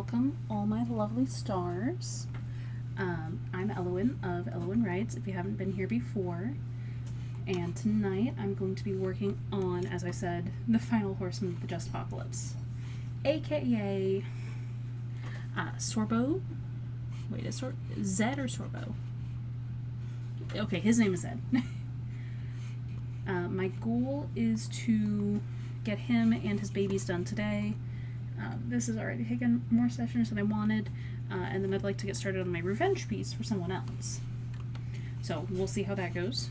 welcome all my lovely stars. I'm Elowen of Elowen Writes, if you haven't been here before. And tonight I'm going to be working on, as I said, the final horseman of the Jestpocolypse, aka Sorbo. Wait, is Zed or Sorbo? Okay, his name is Zed. My goal is to get him and his babies done today. This has already taken more sessions than I wanted, and then I'd like to get started on my revenge piece for someone else. So we'll see how that goes,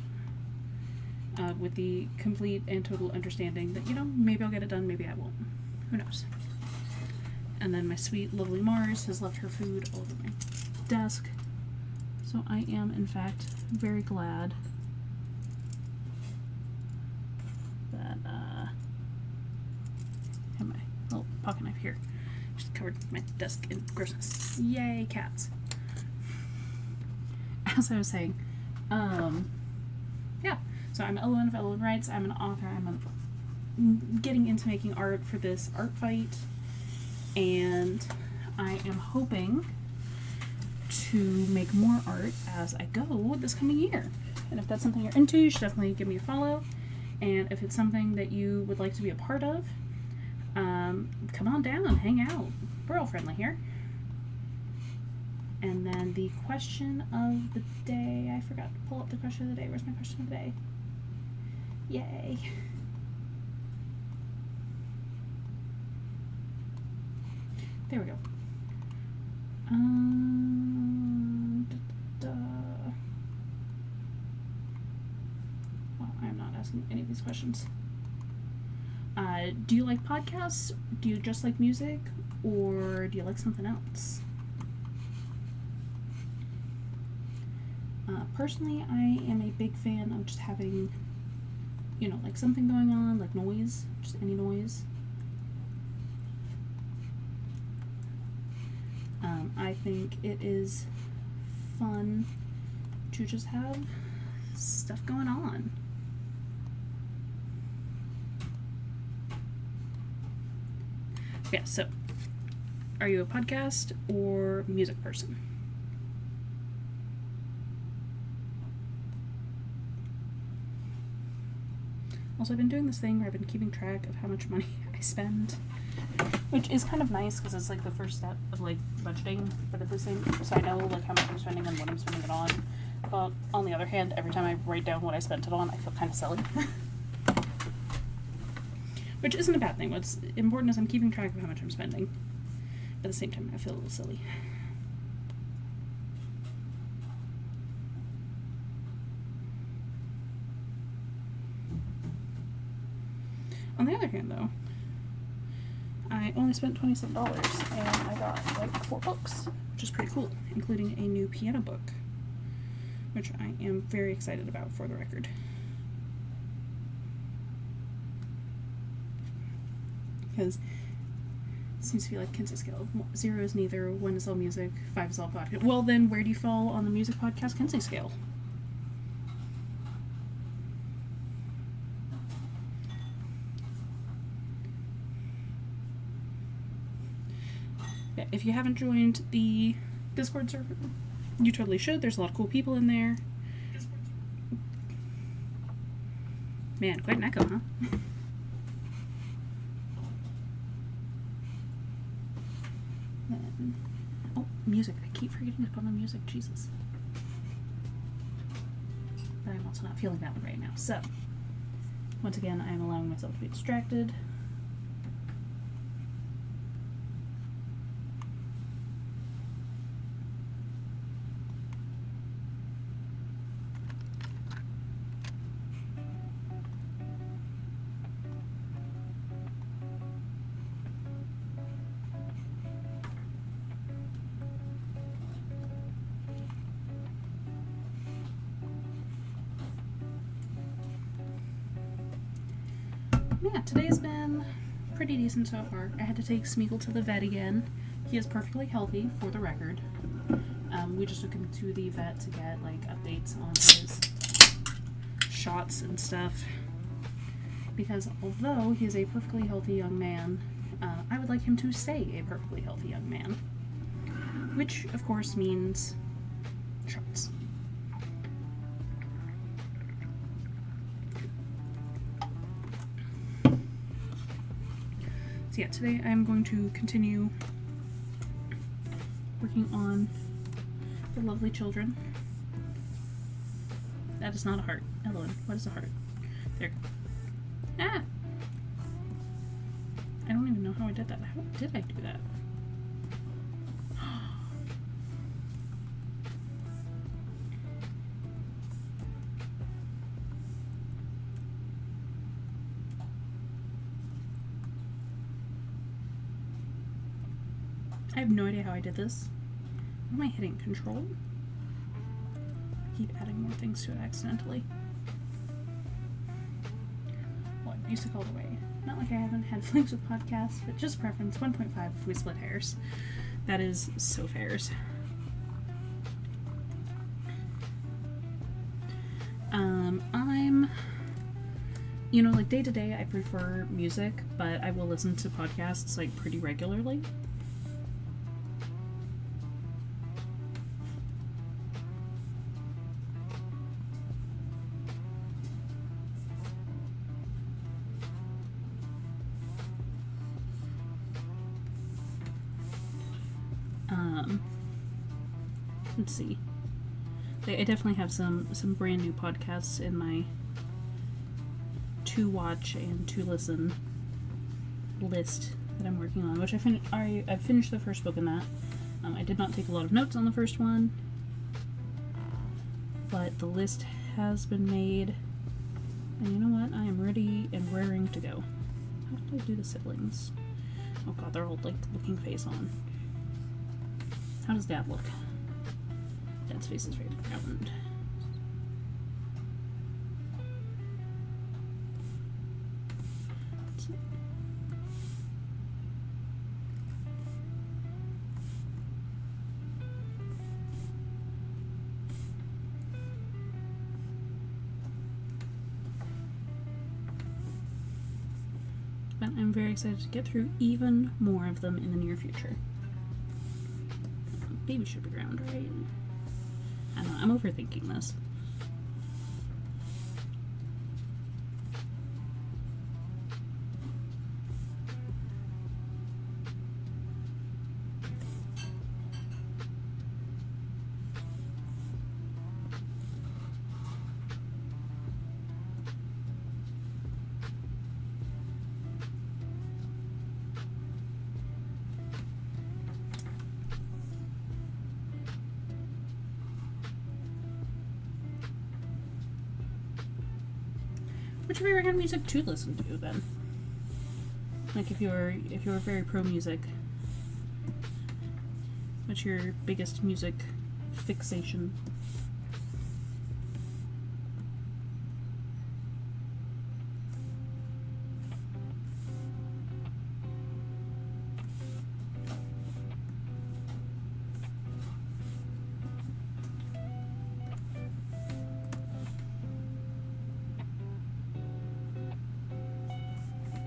with the complete and total understanding that, maybe I'll get it done, maybe I won't. Who knows? And then my sweet, lovely Mars has left her food all over my desk, so I am, in fact, very glad that, I have my little pocket knife here. Just covered my desk in grossness. Yay, cats. As I was saying, yeah, so I'm Elowen of Elowen Writes. I'm an author. I'm getting into making art for this art fight, and I am hoping to make more art as I go this coming year. And if that's something you're into, you should definitely give me a follow. And if it's something that you would like to be a part of, come on down, hang out. We're all friendly here. And then the question of the day, I forgot to pull up the question of the day. Where's my question of the day? Yay. There we go. Well, I'm not asking any of these questions. Do you like podcasts? Do you just like music? Or do you like something else? Personally, I am a big fan of just having, like something going on, like noise, just any noise. I think it is fun to just have stuff going on. Yeah, so, are you a podcast or music person? Also, I've been doing this thing where I've been keeping track of how much money I spend, which is kind of nice because it's like the first step of like budgeting, but at the same time, so I know like how much I'm spending and what I'm spending it on. But on the other hand, every time I write down what I spent it on, I feel kind of silly. Which isn't a bad thing. What's important is I'm keeping track of how much I'm spending. At the same time, I feel a little silly. On the other hand, though, I only spent $27 and I got like 4 books, which is pretty cool, including a new piano book, which I am very excited about, for the record. Because it seems to be like Kinsey scale. 0 is neither, 1 is all music, 5 is all podcast. Well, then where do you fall on the music podcast Kinsey scale? Yeah, if you haven't joined the Discord server, you totally should. There's a lot of cool people in there. Man, quite an echo, huh? Oh, music. I keep forgetting to put on music. Jesus. But I'm also not feeling that one right now. So, once again, I am allowing myself to be distracted. Yeah, today's been pretty decent so far. I had to take Smeagol to the vet again. He is perfectly healthy, for the record. We just took him to the vet to get like updates on his shots and stuff. Because although he is a perfectly healthy young man, I would like him to stay a perfectly healthy young man. Which, of course, means shots. So yeah, today I'm going to continue working on the lovely children. That is not a heart. Evelyn, what is a heart? There. Ah! I don't even know how I did that. How did I do that? I have no idea how I did this. What am I hitting? Control? I keep adding more things to it accidentally. What? Music all the way. Not like I haven't had flings with podcasts, but just preference 1.5 if we split hairs. That is so fairs. I'm, you know, like day to day I prefer music, but I will listen to podcasts like pretty regularly. Let's see. I definitely have some brand new podcasts in my to watch and to listen list that I'm working on, which I've finished the first book in that. I did not take a lot of notes on the first one, but the list has been made, and you know what? I am ready and raring to go. How did I do the siblings? Oh god, they're all like looking face on. How does Dad look? Dad's face is very round. But I'm very excited to get through even more of them in the near future. Baby should be ground, right? I don't know, I'm overthinking this. What's your favorite kind of music to listen to then? Like if you're very pro music, what's your biggest music fixation?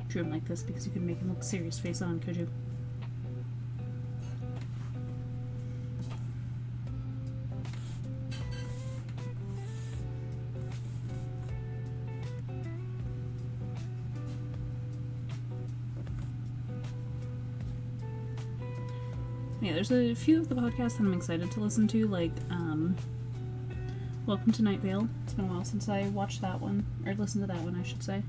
Drew him like this because you could make him look serious face on, could you? Yeah, there's a few of the podcasts that I'm excited to listen to, like Welcome to Night Vale. It's been a while since I watched that one, or listened to that one, I should say.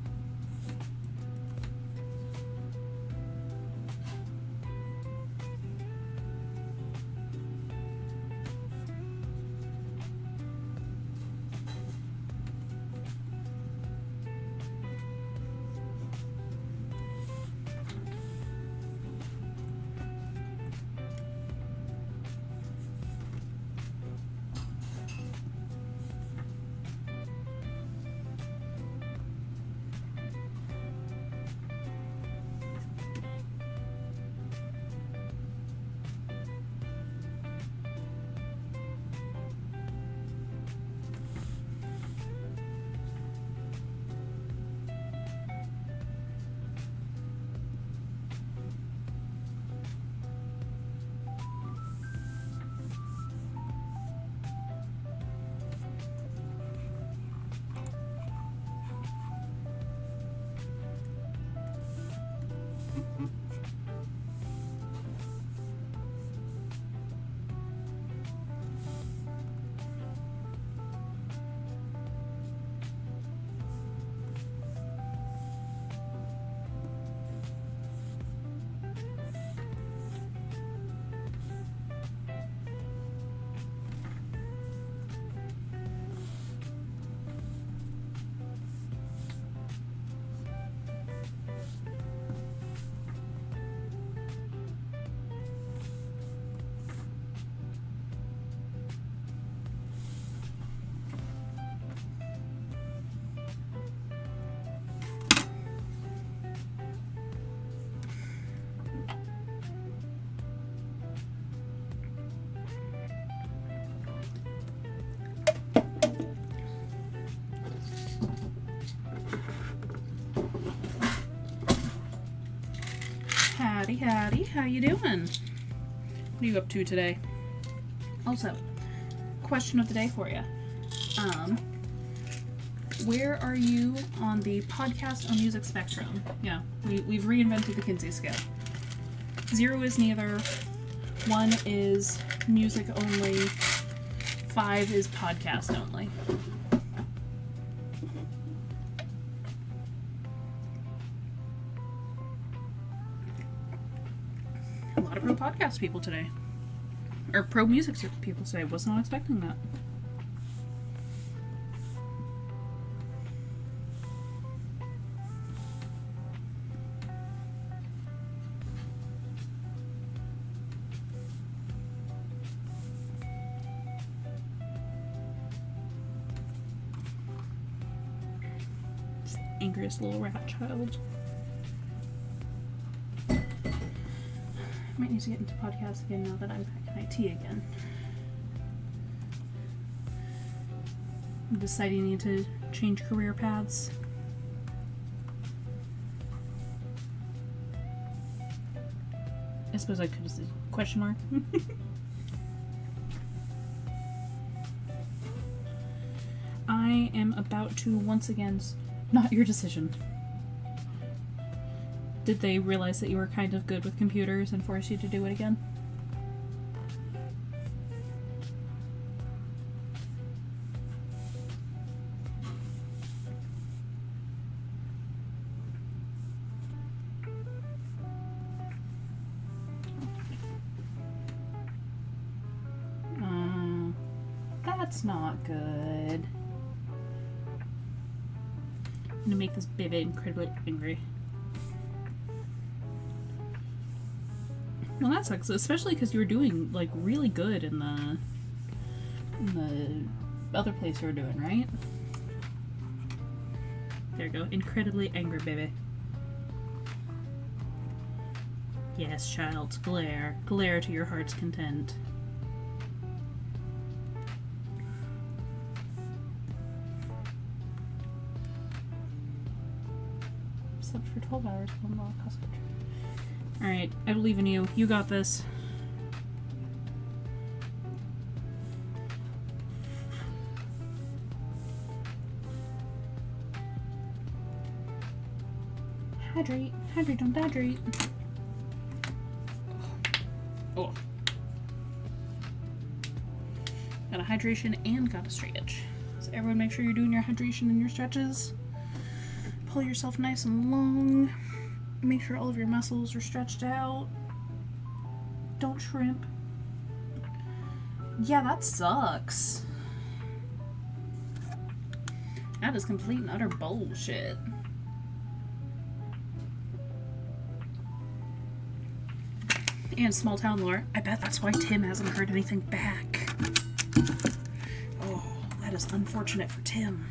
howdy. How you doing? What are you up to today? Also, question of the day for you. Where are you on the podcast or music spectrum? Yeah, we've reinvented the Kinsey scale. 0 is neither. 1 is music only. 5 is podcast only. A lot of pro podcast people today. Or pro music people today. Was not expecting that. Angriest little rat child. Might need to get into podcasts again now that I'm back in IT again. I'm deciding I need to change career paths. I suppose I could have said question mark. I am about to once again. Not your decision. Did they realize that you were kind of good with computers and force you to do it again? That's not good. I'm gonna make this baby incredibly angry. Well, that sucks, especially because you were doing like really good in the other place you were doing, right? There you go. Incredibly angry baby. Yes, child, glare. Glare to your heart's content. Slept for 12 hours. Alright, I believe in you. You got this. Hydrate. Hydrate, don't hydrate. Oh. Got a hydration and got a stretch. So everyone make sure you're doing your hydration and your stretches. Pull yourself nice and long. Make sure all of your muscles are stretched out. Don't shrimp. Yeah, that sucks. That is complete and utter bullshit. And small town lore, I bet that's why Tim hasn't heard anything back. Oh, that is unfortunate for Tim.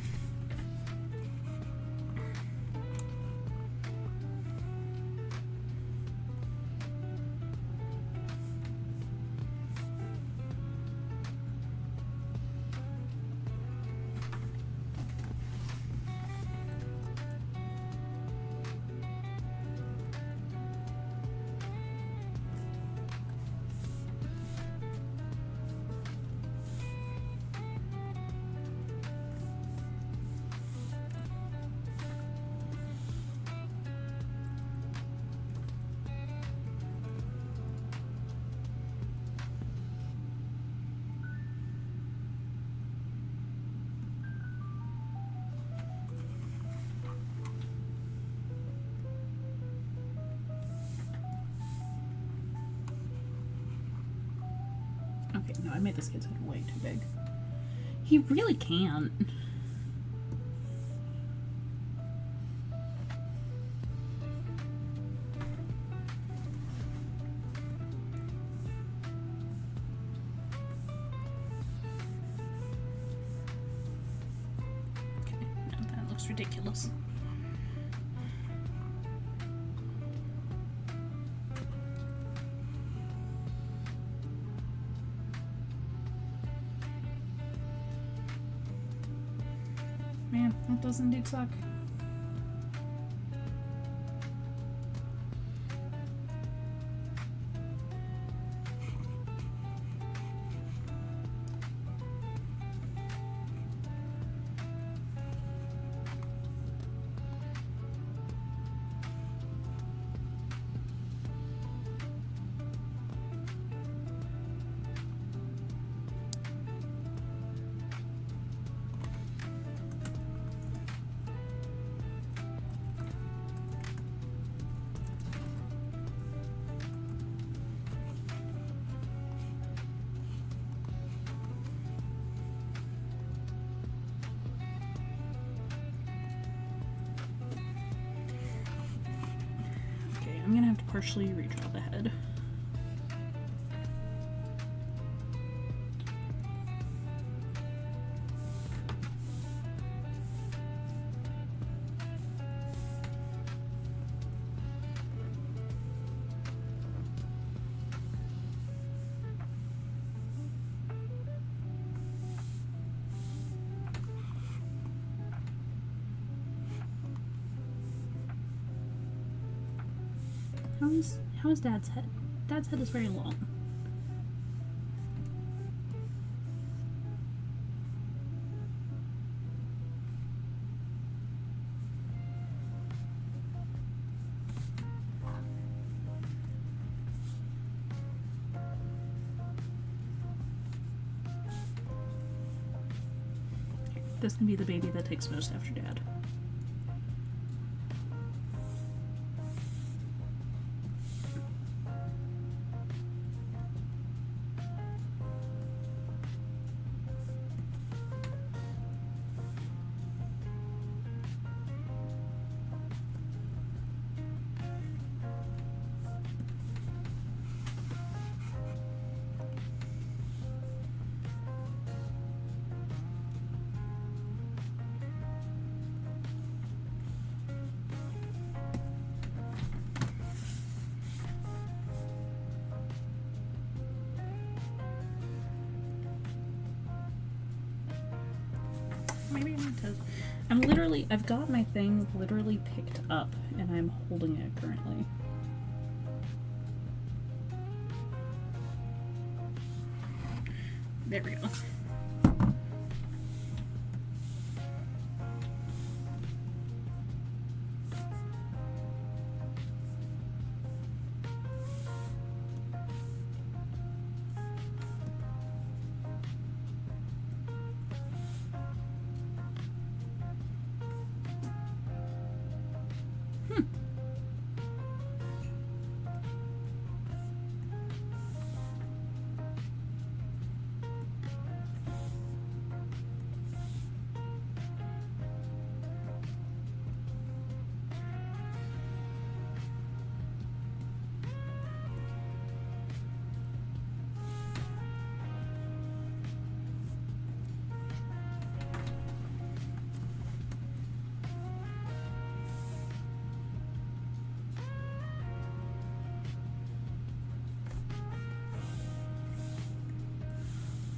Okay, no, I made this kid's head way too big. He really can't. Okay, no, that looks ridiculous. Man, that does indeed suck. I'm gonna have to partially redraw the head. How is Dad's head? Dad's head is very long. This can be the baby that takes most after Dad. Maybe I need to... I've got my thing literally picked up and I'm holding it currently. There we go.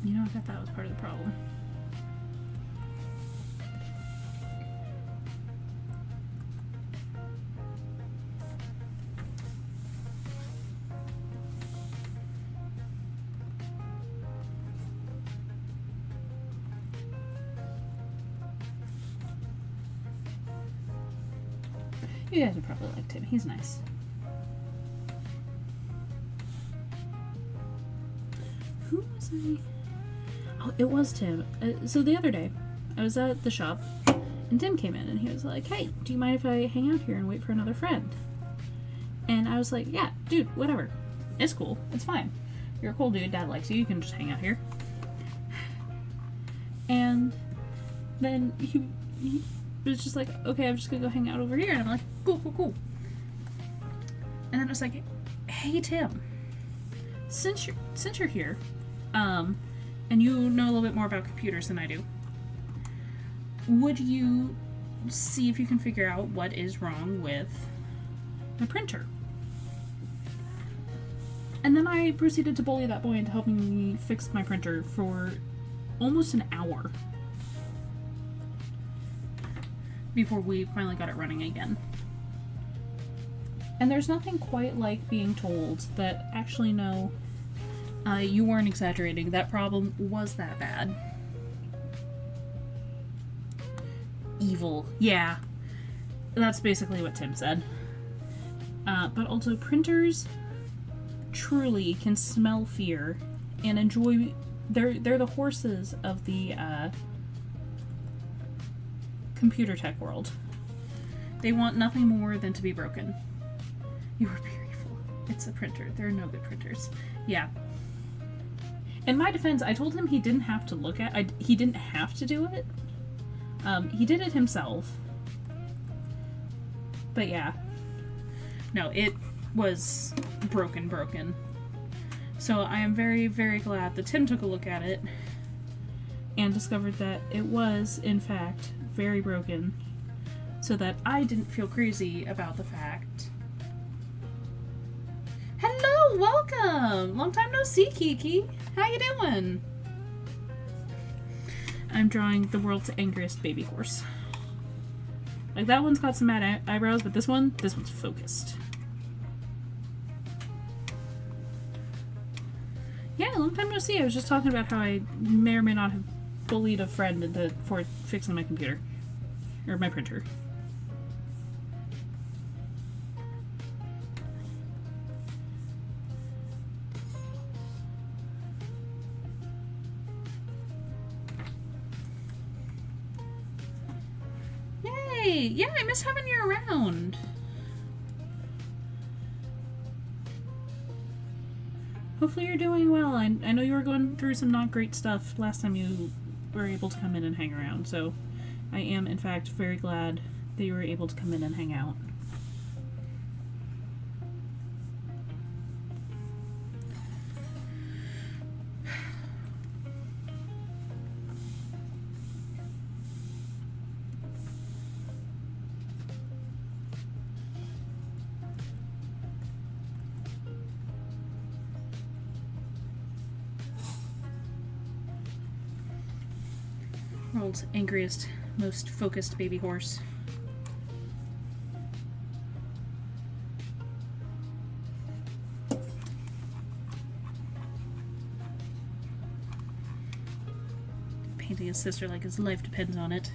You know, I thought that was part of the problem. You guys would probably like Tim. He's nice. Who was I? Oh, it was Tim. So the other day, I was at the shop, and Tim came in, and he was like, "Hey, do you mind if I hang out here and wait for another friend?" And I was like, "Yeah, dude, whatever. It's cool. It's fine. You're a cool dude. Dad likes you. You can just hang out here." And then he was just like, "Okay, I'm just gonna go hang out over here." And I'm like, cool. And then I was like, "Hey, Tim, since you're here, and you know a little bit more about computers than I do, would you see if you can figure out what is wrong with my printer?" And then I proceeded to bully that boy into helping me fix my printer for almost an hour before we finally got it running again. And there's nothing quite like being told that, actually, no, you weren't exaggerating. That problem was that bad. Evil. Yeah. That's basically what Tim said. But also, printers truly can smell fear and enjoy... They're the horses of the computer tech world. They want nothing more than to be broken. You are beautiful. It's a printer. There are no good printers. Yeah. In my defense, I told him he didn't have to look at... he didn't have to do it. He did it himself. But yeah. No, was broken. So I am very, very glad that Tim took a look at it and discovered that it was, in fact, very broken, so that I didn't feel crazy about the fact. Hello, welcome! Long time no see, Kiki. How you doing? I'm drawing the world's angriest baby horse. Like, that one's got some mad eyebrows, but this one's focused. Yeah, long time no see. I was just talking about how I may or may not have bullied a friend for fixing my computer. Or my printer. Yay! Yeah, I miss having you around. Hopefully you're doing well. I know you were going through some not great stuff last time you were able to come in and hang around, so I am, in fact, very glad that you were able to come in and hang out. World's angriest, most focused baby horse. Painting his sister like his life depends on it.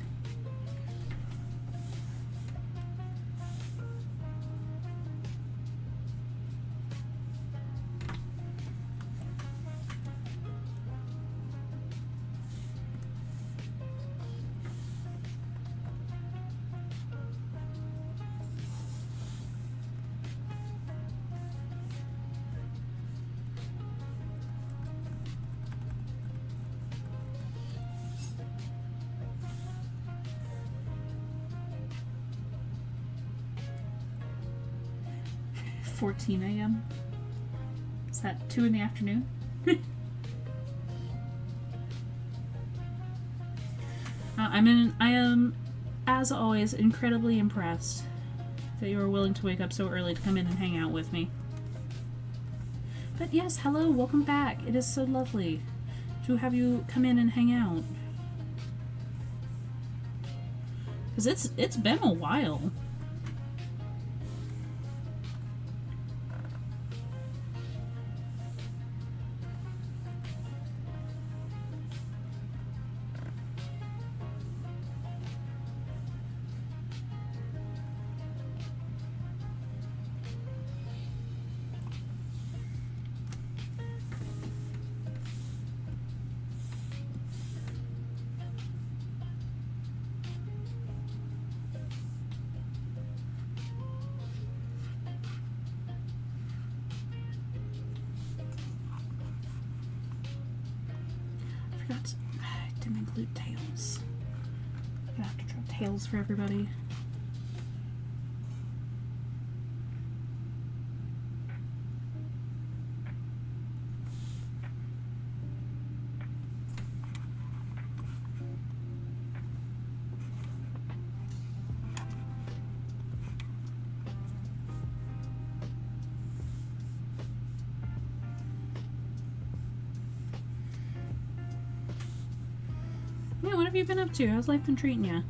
$14 a.m. Is that 2 in the afternoon? I am, as always, incredibly impressed that you are willing to wake up so early to come in and hang out with me. But yes, hello, welcome back. It is so lovely to have you come in and hang out. Because it's been a while. I didn't include tails. I'm gonna have to draw tails for everybody. Yeah, what have you been up to? How's life been treating you?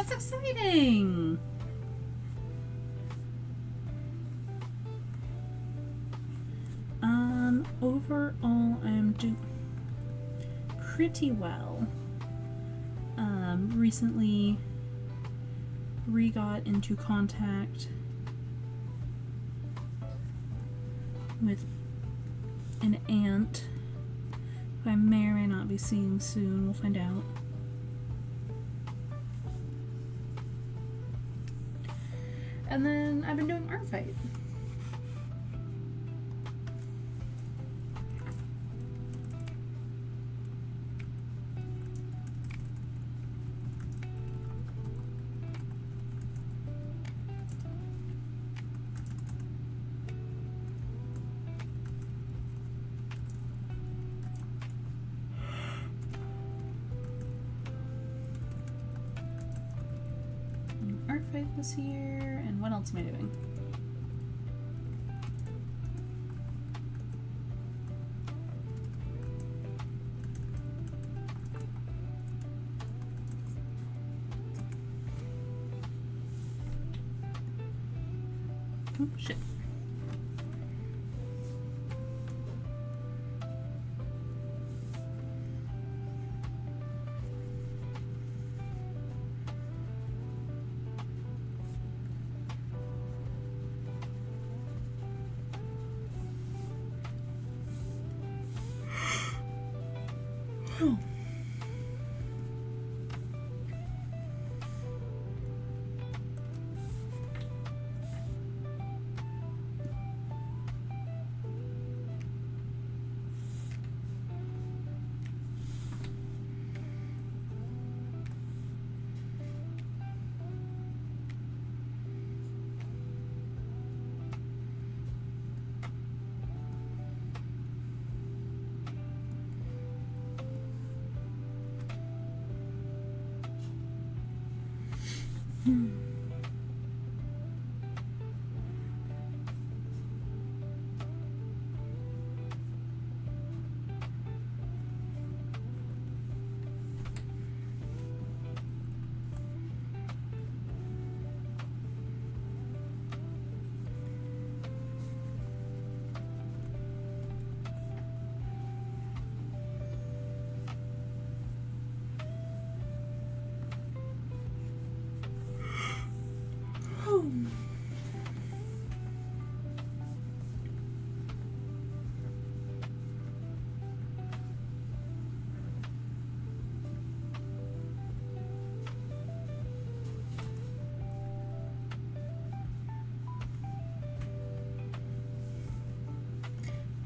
That's exciting! Overall, I'm doing pretty well. Recently re-got into contact with an aunt who I may or may not be seeing soon. We'll find out. And then I've been doing artfight. Artfight this year, and what else am I doing? Oh, shit. Oh.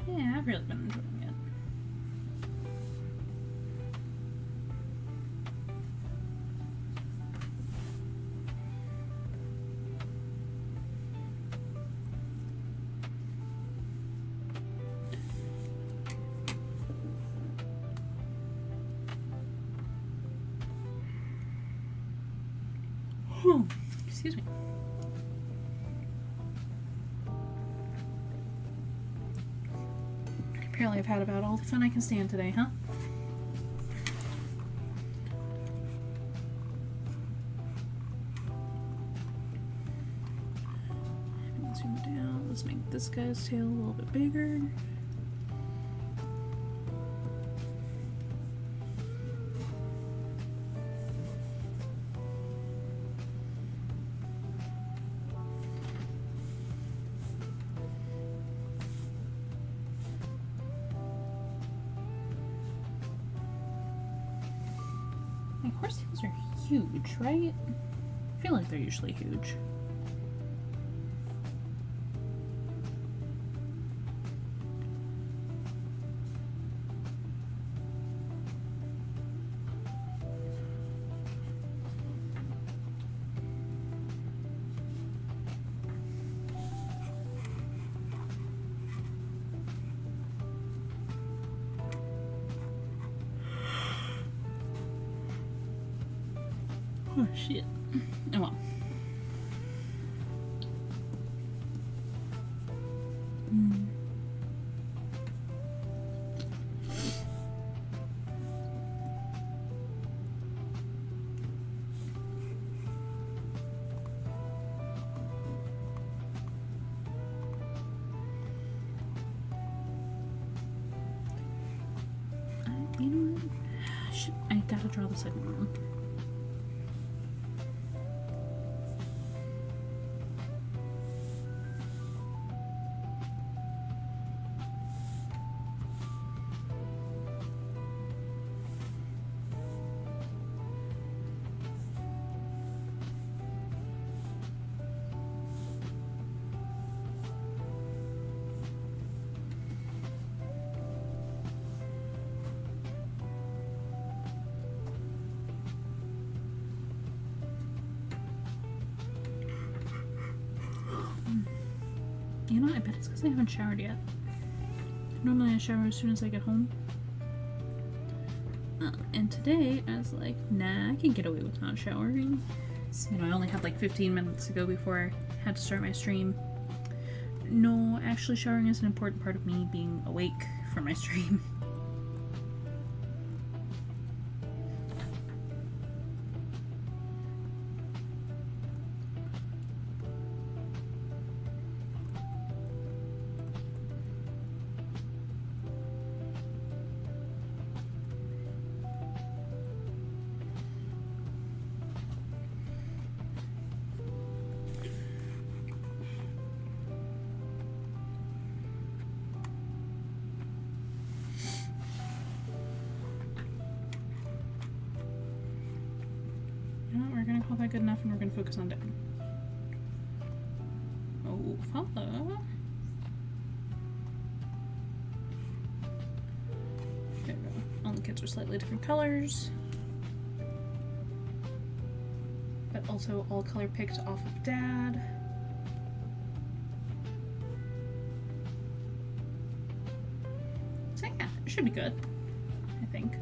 Yeah, I've really been enjoying it. Excuse me. Apparently I've had about all the fun I can stand today, huh? Zoom down. Let's make this guy's tail a little bit bigger. Like, horse tails are huge, right? I feel like they're usually huge. Oh shit. Oh well. You know what? I gotta draw the second one. You know what? I bet it's because I haven't showered yet. Normally I shower as soon as I get home. And today I was like, nah, I can get away with not showering. So, you know, I only had like 15 minutes to go before I had to start my stream. No, actually showering is an important part of me being awake for my stream. We're gonna call that good enough and we're gonna focus on down. Oh, follow. There we go. All the kids are slightly different colors. But also all color picked off of Dad. So yeah, it should be good, I think.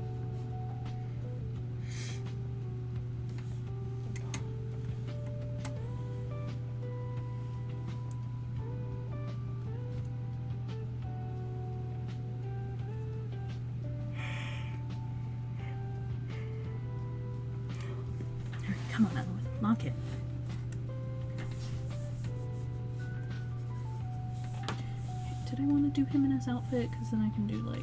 Come on, Eloise, lock it. Did I want to do him in his outfit? Because then I can do like...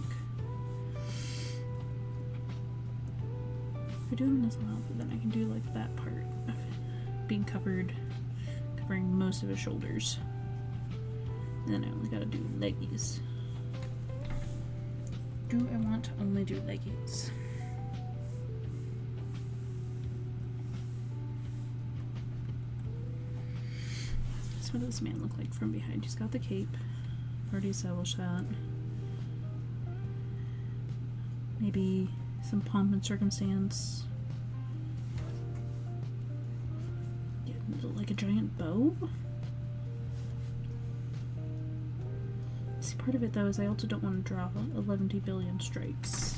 If I do him in his outfit, then I can do like that part of being covered, covering most of his shoulders. And then I only gotta do leggies. Do I want to only do leggies? What does this man look like from behind? He's got the cape. Already established that. Maybe some pomp and circumstance. Yeah, like a giant bow. See, part of it though is I also don't want to draw 11 billion stripes.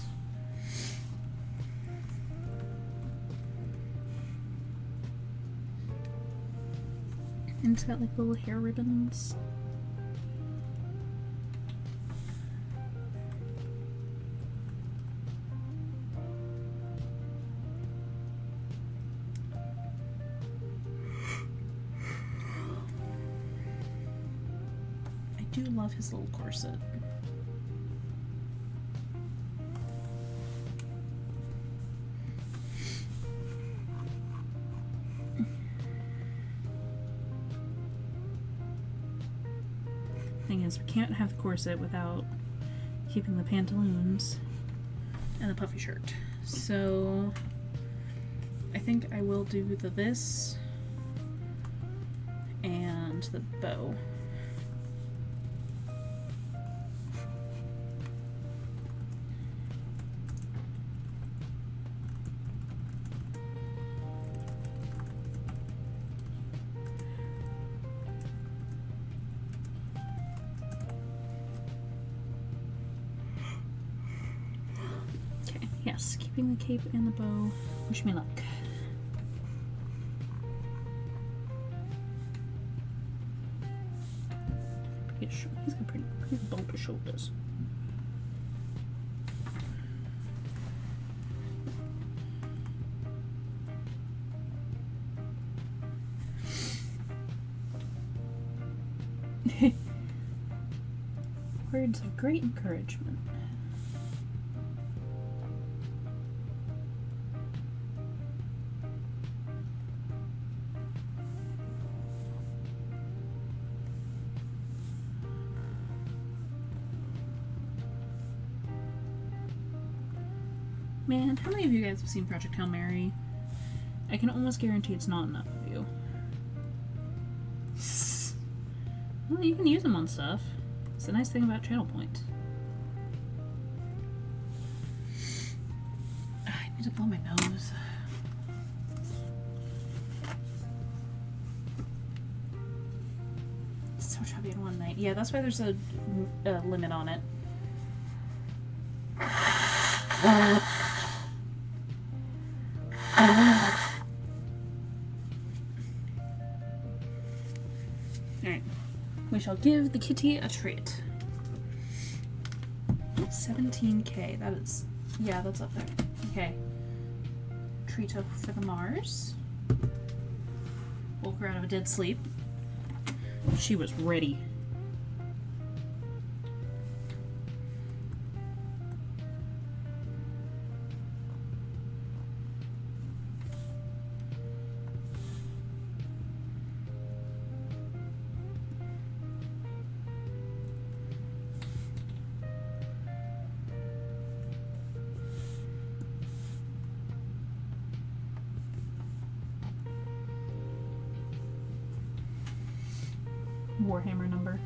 And it's got like little hair ribbons. I do love his little corset. Thing is, we can't have the corset without keeping the pantaloons and the puffy shirt. So I think I will do this and the bow. Yes, keeping the cape and the bow. Wish me luck. He's got pretty bulbous shoulders. Words of great encouragement. Man, how many of you guys have seen Project Hail Mary? I can almost guarantee it's not enough of you. Well, you can use them on stuff. It's the nice thing about channel points. I need to blow my nose. It's so chubby in one night. Yeah, that's why there's a limit on it. Alright. We shall give the kitty a treat. 17k. That is... Yeah, that's up there. Okay. Treat for the Mars. Woke her out of a dead sleep. She was ready. Warhammer number.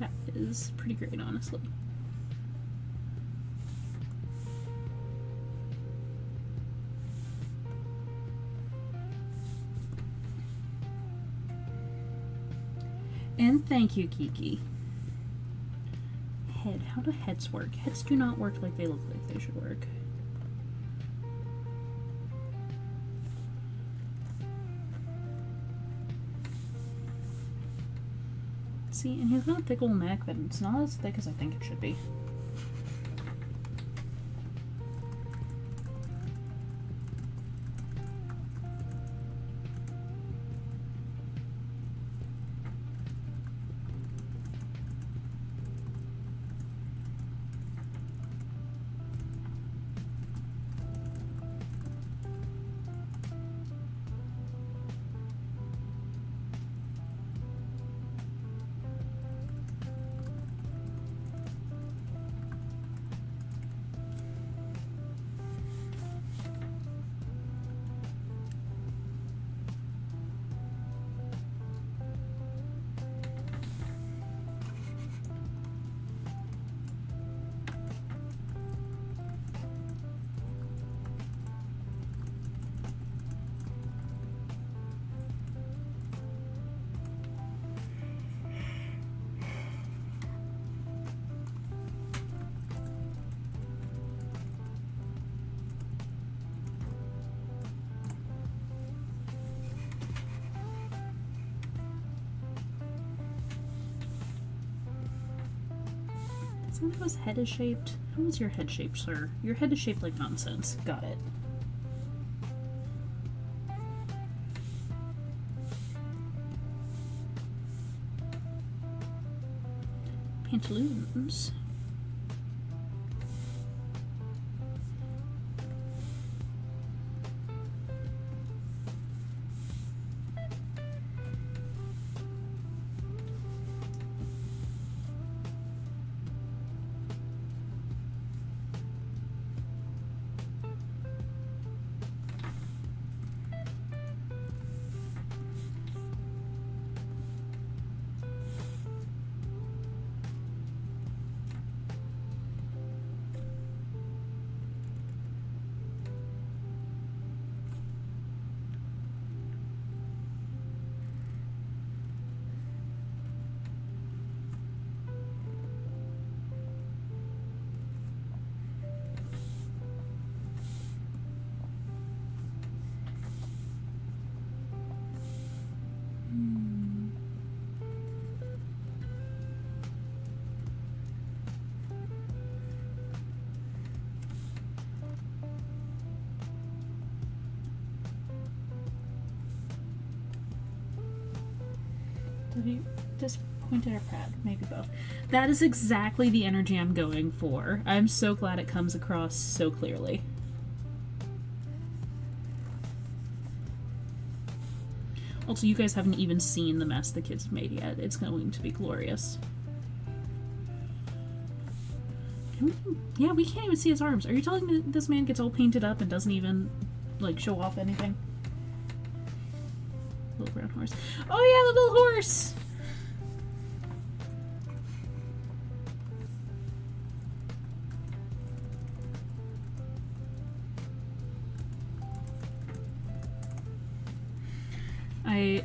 That is pretty great, honestly. And thank you, Kiki. Head. How do heads work? Heads do not work like they look like they should work. See, and he's got a thick old neck, but it's not as thick as I think it should be. Is that how his head is shaped? How is your head shaped, sir? Your head is shaped like nonsense. Got it. Pantaloons. Disappointed or proud? Maybe both. That is exactly the energy I'm going for. I'm so glad it comes across so clearly. Also, you guys haven't even seen the mess the kids have made yet. It's going to be glorious. Yeah, we can't even see his arms. Are you telling me this man gets all painted up and doesn't even, like, show off anything? Little brown horse. Oh yeah, the little horse!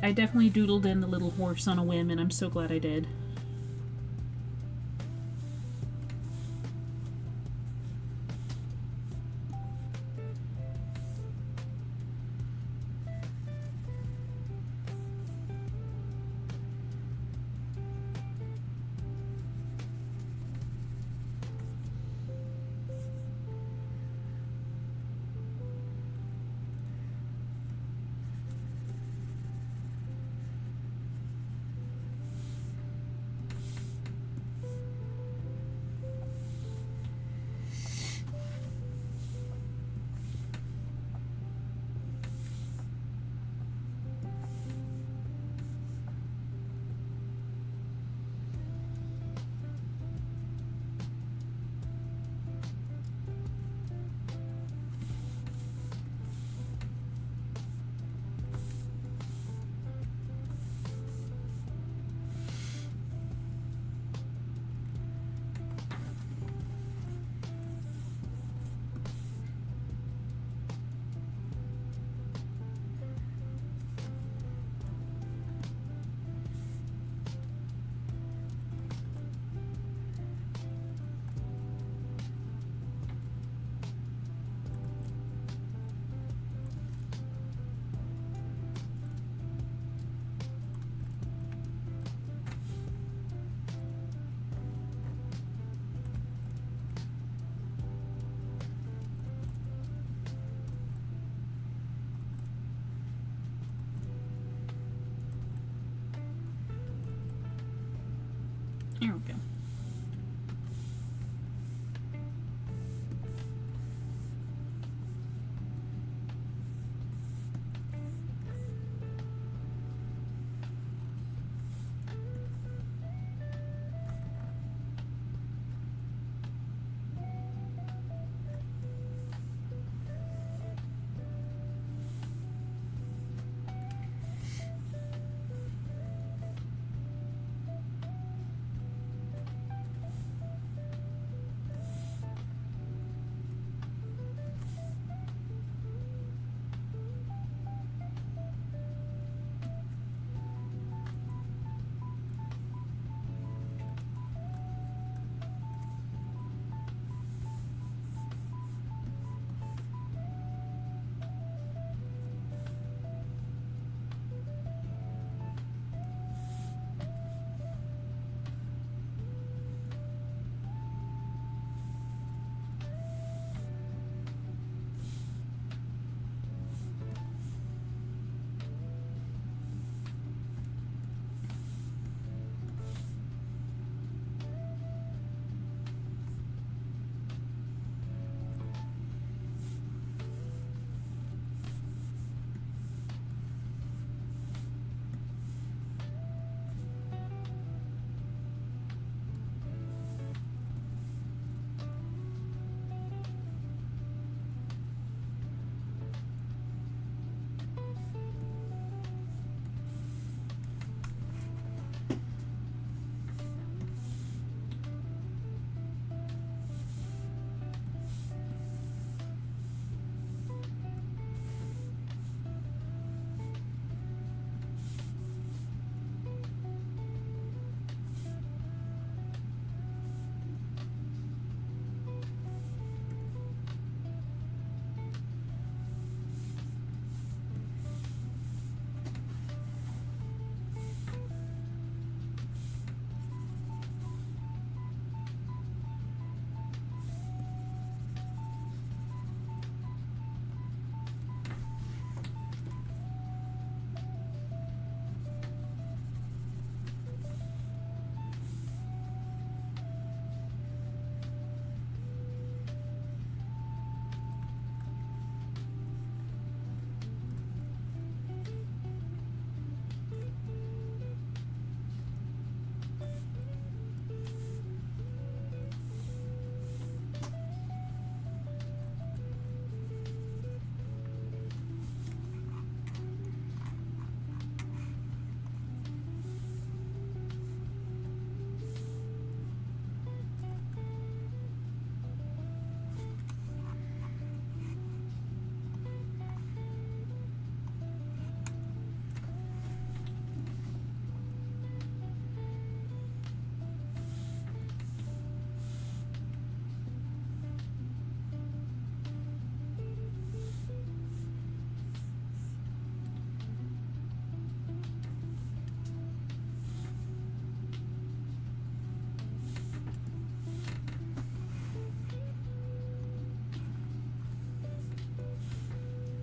I definitely doodled in the little horse on a whim, and I'm so glad I did. There we go.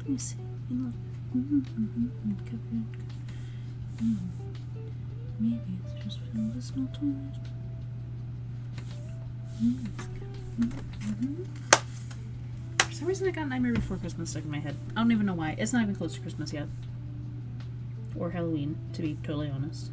You see, in love. Maybe it's just listening to it. For some reason I got Nightmare Before Christmas stuck in my head. I don't even know why. It's not even close to Christmas yet. Or Halloween, to be totally honest.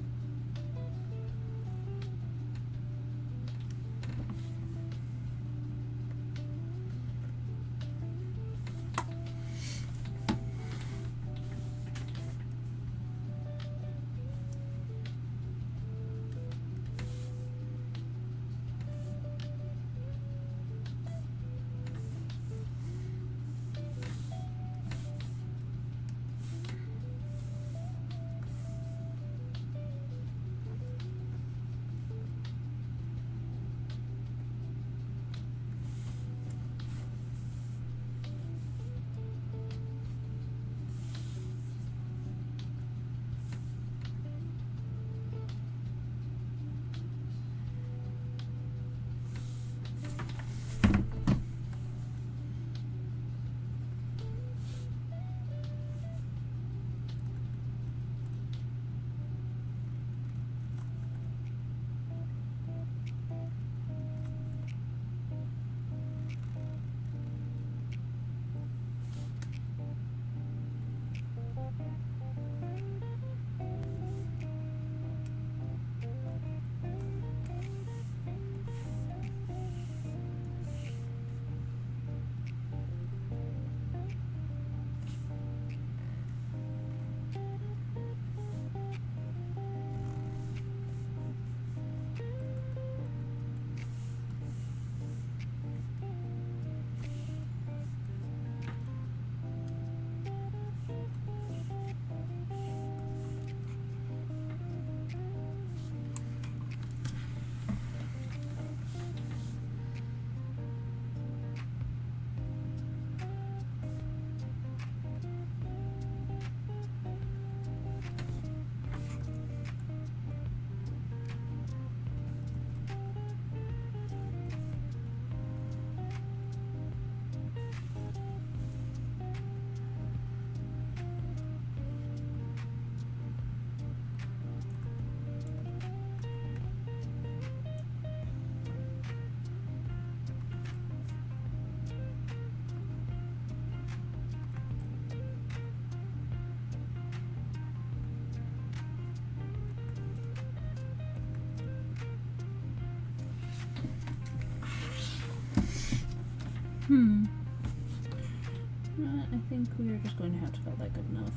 I think we are just going to have to call that good enough.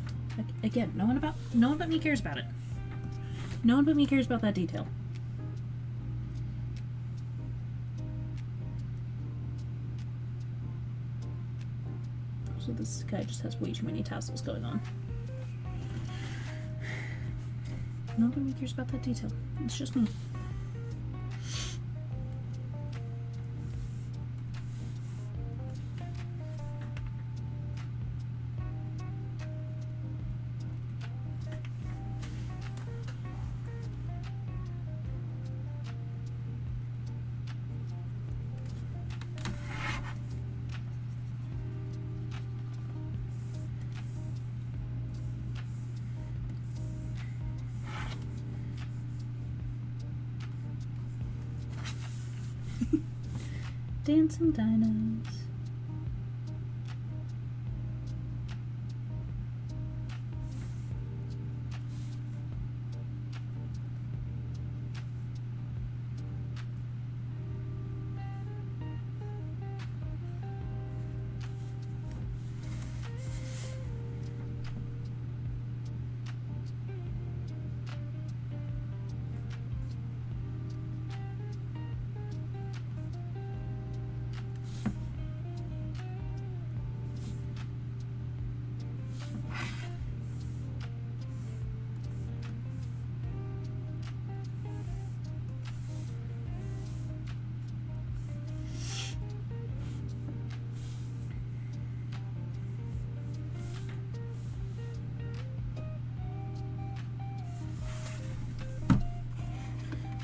Again, no one but me cares about it. No one but me cares about that detail. So this guy just has way too many tassels going on. No one but me cares about that detail. It's just me. Dancing dinos.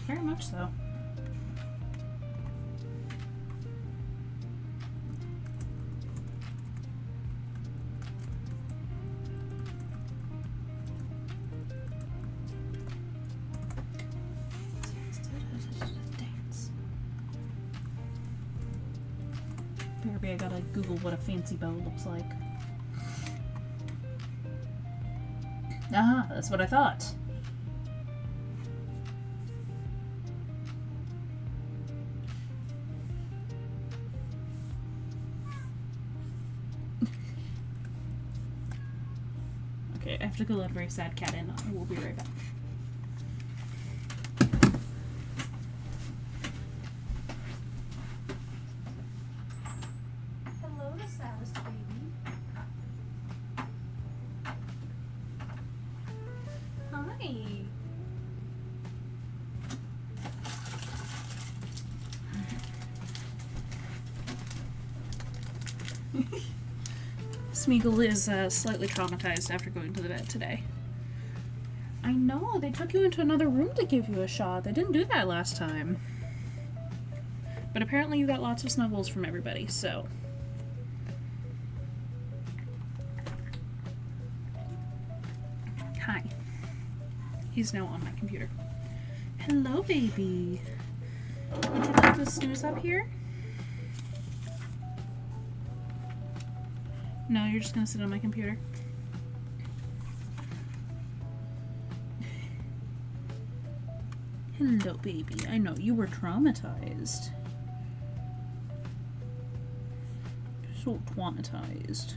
Very much so. Maybe I gotta Google what a fancy bow looks like. Ah, that's what I thought. Okay, I have to go let a very sad cat in. I will be right back. Hello, the saddest baby. Hi. Smeagol is slightly traumatized after going to the vet today. I know, they took you into another room to give you a shot. They didn't do that last time. But apparently you got lots of snuggles from everybody, so. Hi. He's now on my computer. Hello, baby. Would you like to snooze up here? No, you're just gonna sit on my computer. Hello, baby. I know you were traumatized. So traumatized.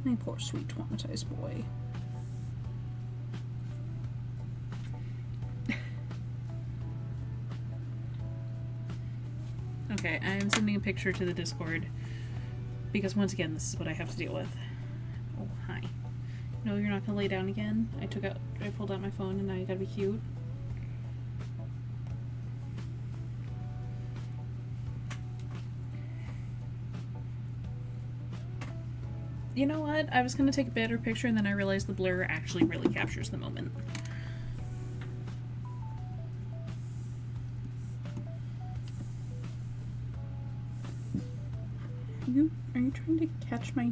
My poor, sweet, traumatized boy. Okay, I'm sending a picture to the Discord because once again, this is what I have to deal with. Oh, hi. No, you're not gonna lay down again? I pulled out my phone and now you gotta be cute. You know what? I was gonna take a better picture and then I realized the blur actually really captures the moment. Are you trying to catch my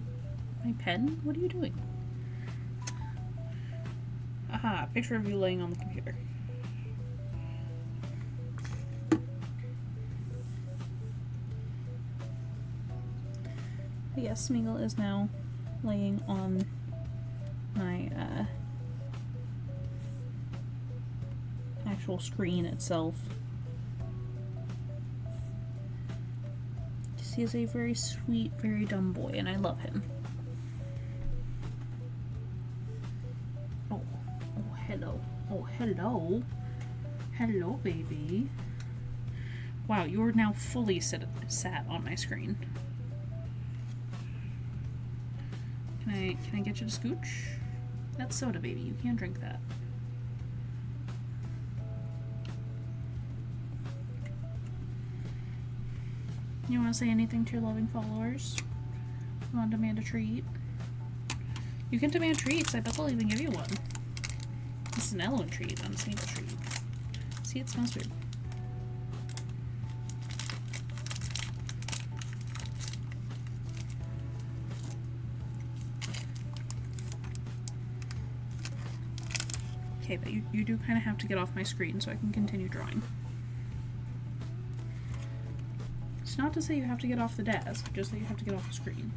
pen? What are you doing? Aha, picture of you laying on the computer. But yes, Smeagol is now laying on my actual screen itself. He is a very sweet, very dumb boy, and I love him. Oh, hello. Oh, hello. Hello, baby. Wow, you're now fully sat on my screen. Can I get you to scooch? That's soda, baby. You can't drink that. You want to say anything to your loving followers? You want to demand a treat? You can demand treats. I bet they'll even give you one. This is an Ellen treat, not a Smeagol treat. See, it smells weird. Okay, but you do kind of have to get off my screen so I can continue drawing. It's not to say you have to get off the desk, just that you have to get off the screen.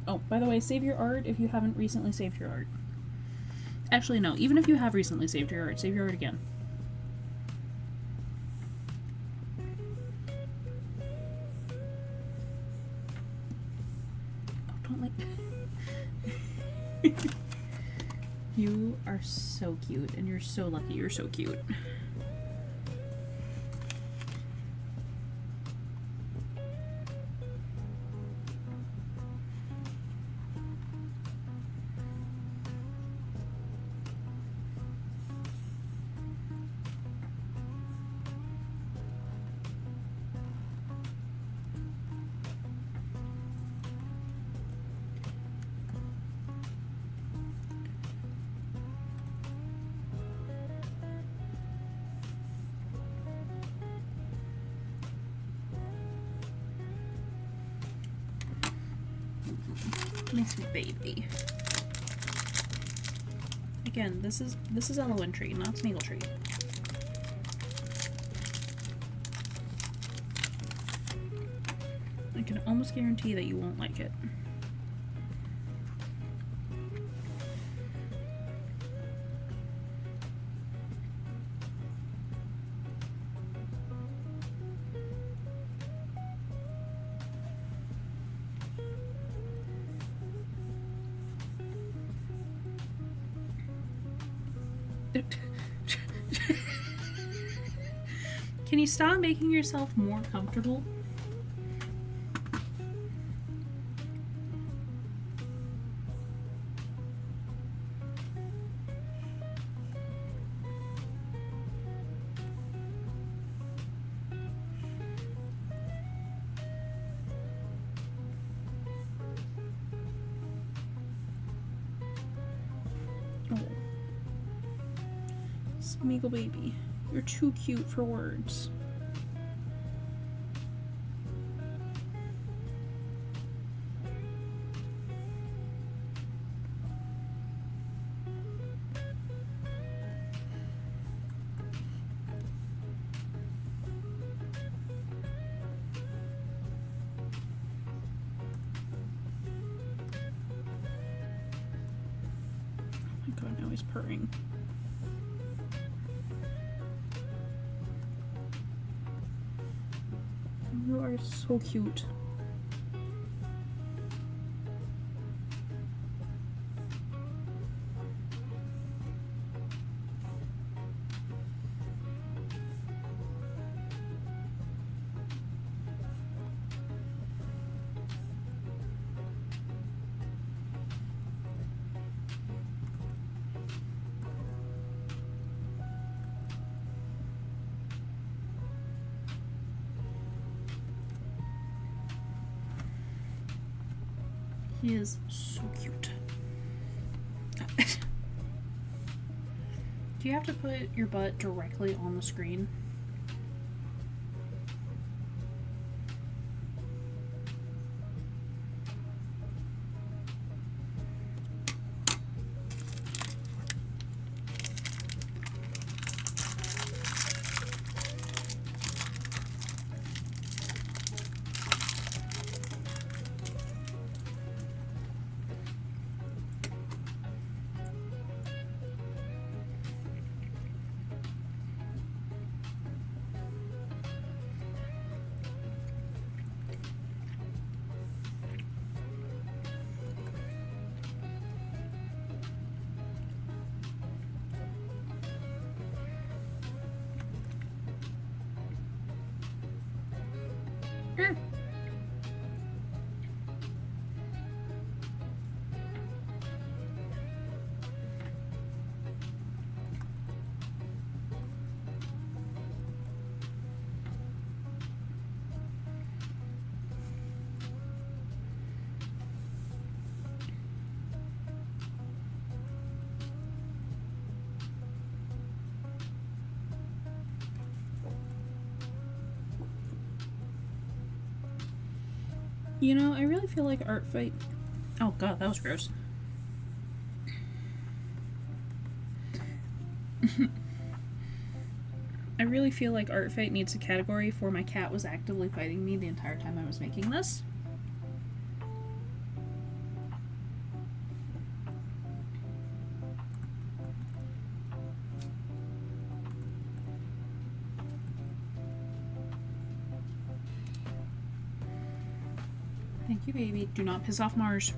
Oh, by the way, save your art if you haven't recently saved your art. Actually, no, even if you have recently saved your art, save your art again. You are so cute, and you're so lucky you're so cute. my sweet baby. Again, this is elementary, not sneagletree. I can almost guarantee that you won't like it. Can you stop making yourself more comfortable? Oh. Smeagol baby, you're too cute for words. Oh my god, now he's purring. You are so cute. He is so cute. Do you have to put your butt directly on the screen? You know, I really feel like Artfight... Oh god, that was gross. I really feel like Artfight needs a category for my cat was actively fighting me the entire time I was making this. Thank you, baby. Do not piss off Mars.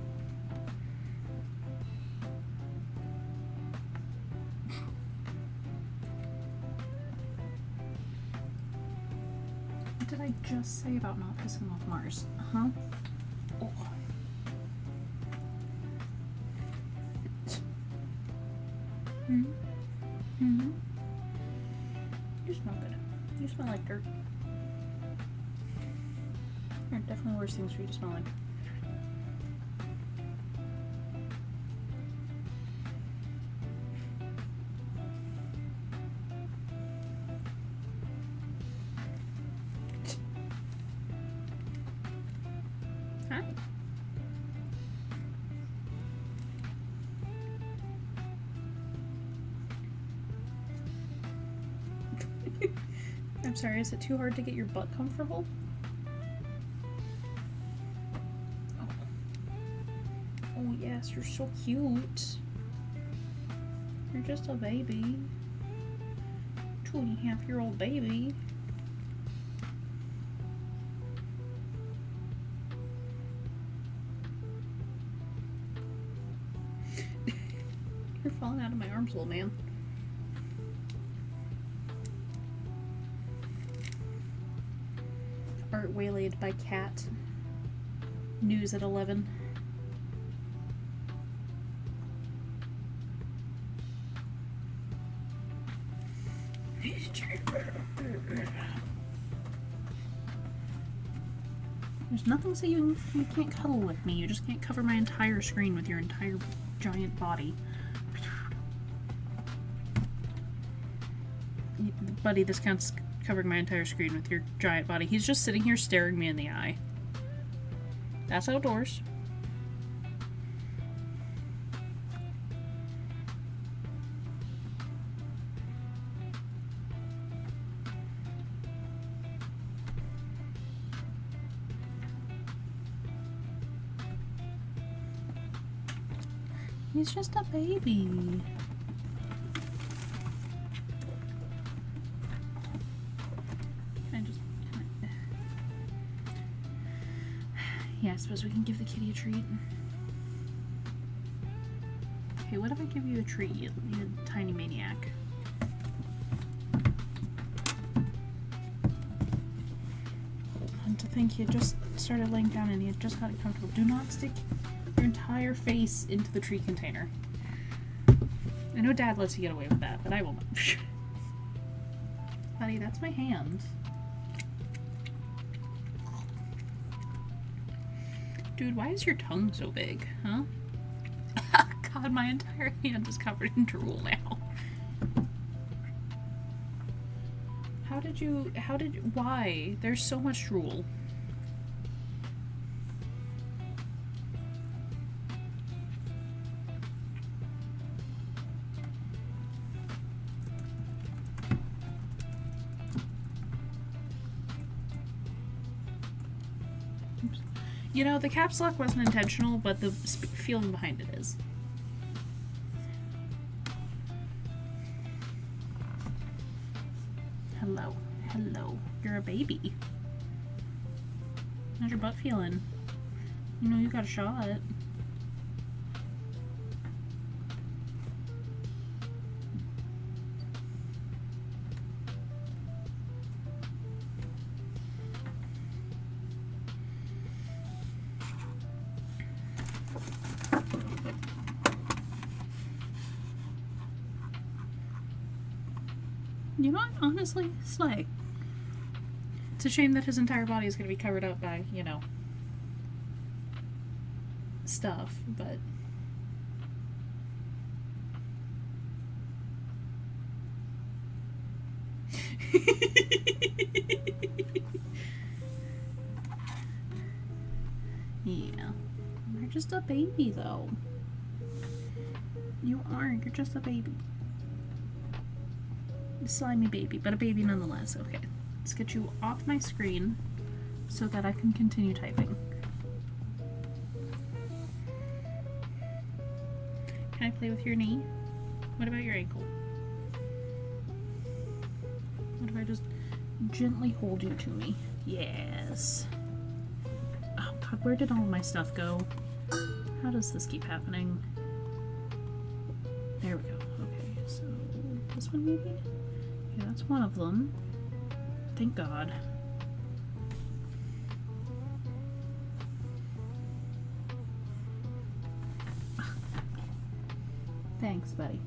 What did I just say about not pissing off Mars? Uh-huh. Oh. Mm-hmm. You smell good. You smell like dirt. There are definitely worse things for you to smell like. Huh? sorry, is it too hard to get your butt comfortable? Oh, oh yes, you're so cute. You're just a baby. 2.5-year-old baby. You're falling out of my arms, little man. Art waylaid by cat. News at 11. There's nothing so you can't cuddle with me. You just can't cover my entire screen with your entire giant body. Buddy, this counts covering my entire screen with your giant body. He's just sitting here staring me in the eye. That's outdoors. He's just a baby. Yeah, I suppose we can give the kitty a treat. Okay, what if I give you a treat, you tiny maniac? And to think you just started laying down and you just got it comfortable. Do not stick your entire face into the tree container. I know Dad lets you get away with that, but I will not. Buddy, that's my hand. Dude, why is your tongue so big, huh? God, my entire hand is covered in drool now. Why? There's so much drool. Oops. You know, the caps lock wasn't intentional, but the feeling behind it is. Hello. Hello. You're a baby. How's your butt feeling? You know you got a shot. You know what? Honestly, slay. It's a shame that his entire body is going to be covered up by, you know, stuff, but... yeah. You're just a baby, though. You aren't. You're just a baby. A slimy baby, but a baby nonetheless. Okay. Let's get you off my screen so that I can continue typing. Can I play with your knee? What about your ankle? What if I just gently hold you to me? Yes. Oh God, where did all of my stuff go? How does this keep happening? There we go. Okay, so this one maybe? Okay, that's one of them. Thank God. Thanks, buddy.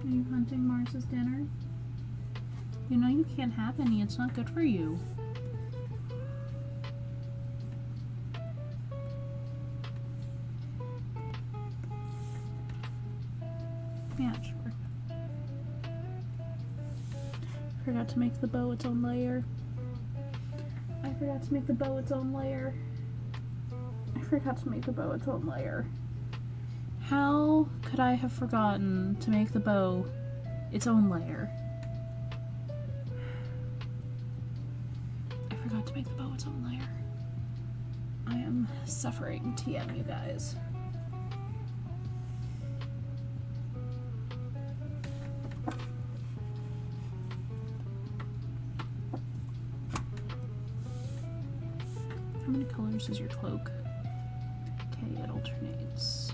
Are you hunting Mars's dinner? You know you can't have any. It's not good for you. Yeah, sure. Forgot to make the bow its own layer. I forgot to make the bow its own layer. I forgot to make the bow its own layer. How could I have forgotten to make the bow its own layer? I forgot to make the bow its own layer. I am suffering TM, you guys. How many colors is your cloak? Okay, it alternates.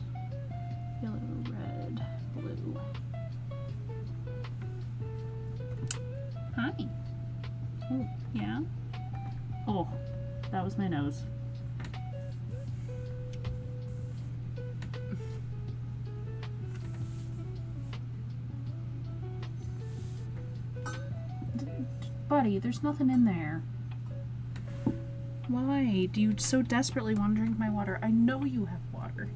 Yellow, red, blue. Hi. Oh, yeah? Oh, that was my nose. Buddy, there's nothing in there. Why do you so desperately want to drink my water? I know you have water.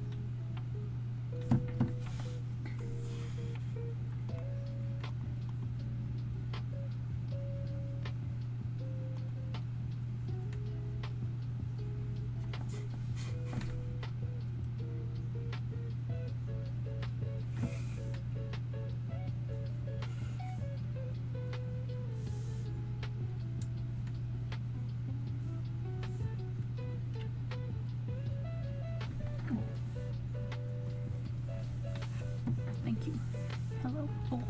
Thank you. Hello. Oh.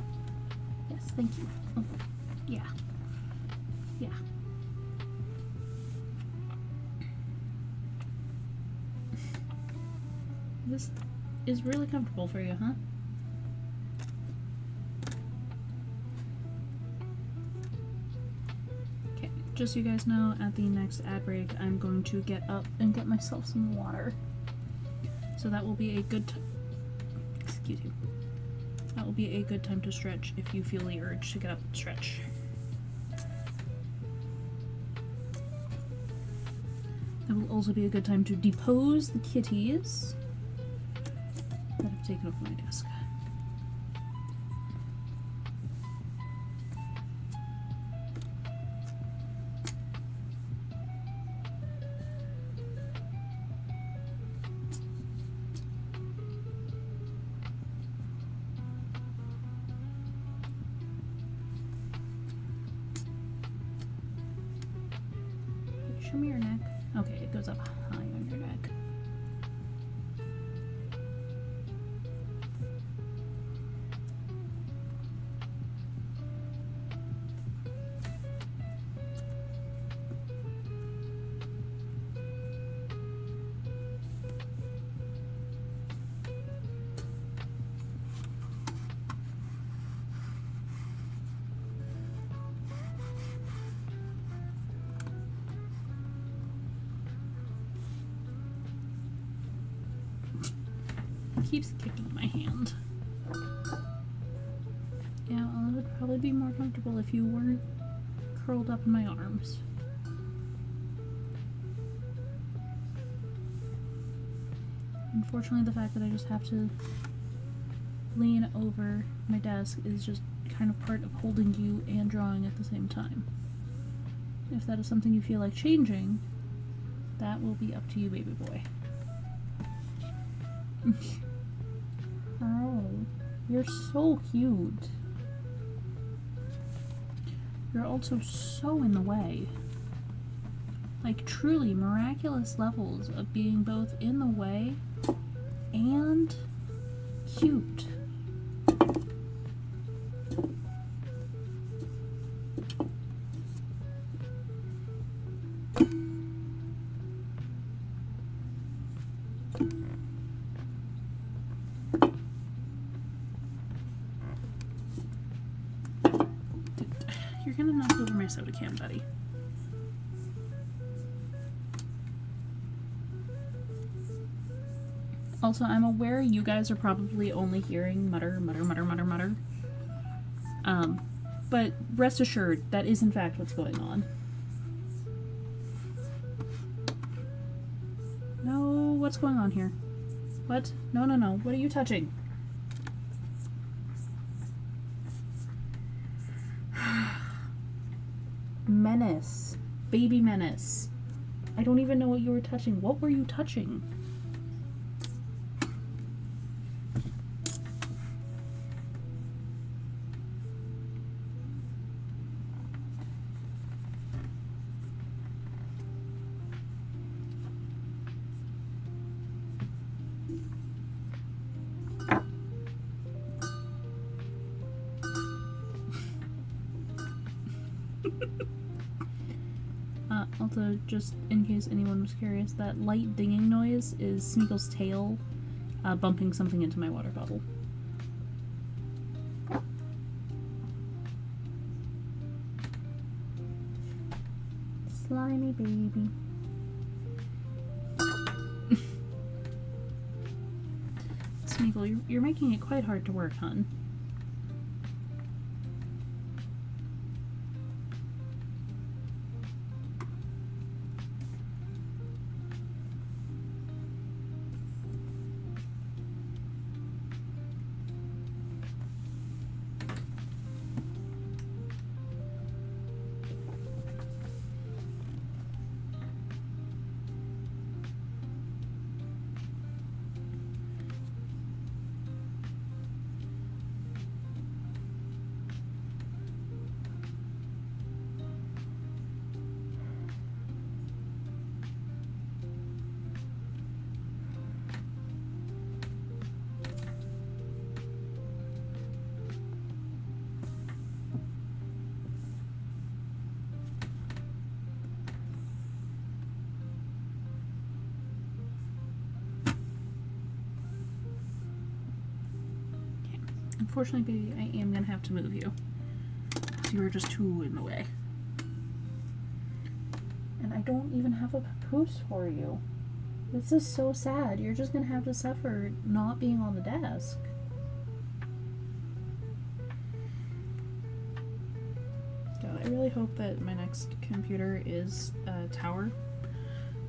Yes, thank you. Oh. Yeah. Yeah. This is really comfortable for you, huh? Okay, just so you guys know, at the next ad break, I'm going to get up and get myself some water. So that will be a good excuse you. That will be a good time to stretch if you feel the urge to get up and stretch. That will also be a good time to depose the kitties that have taken over my desk. Show me your neck. Okay, it goes up high on your neck. Keeps kicking my hand. Yeah, well, it would probably be more comfortable if you weren't curled up in my arms. Unfortunately, the fact that I just have to lean over my desk is just kind of part of holding you and drawing at the same time. If that is something you feel like changing, that will be up to you, baby boy. Oh, you're so cute. You're also so in the way. Like, truly miraculous levels of being both in the way and cute. You're gonna knock over my soda can, buddy. Also, I'm aware you guys are probably only hearing mutter, mutter, mutter, mutter, mutter. But rest assured, that is in fact what's going on. No, what's going on here? What? No, no, no. What are you touching? Menace. Baby Menace. I don't even know what you were touching. What were you touching? Also, just in case anyone was curious, that light dinging noise is Smeagol's tail bumping something into my water bottle. Slimy baby. Smeagol, you're making it quite hard to work, hon. Unfortunately, baby, I am gonna have to move you. So you were just too in the way. And I don't even have a papoose for you. This is so sad. You're just gonna have to suffer not being on the desk. God, I really hope that my next computer is a tower.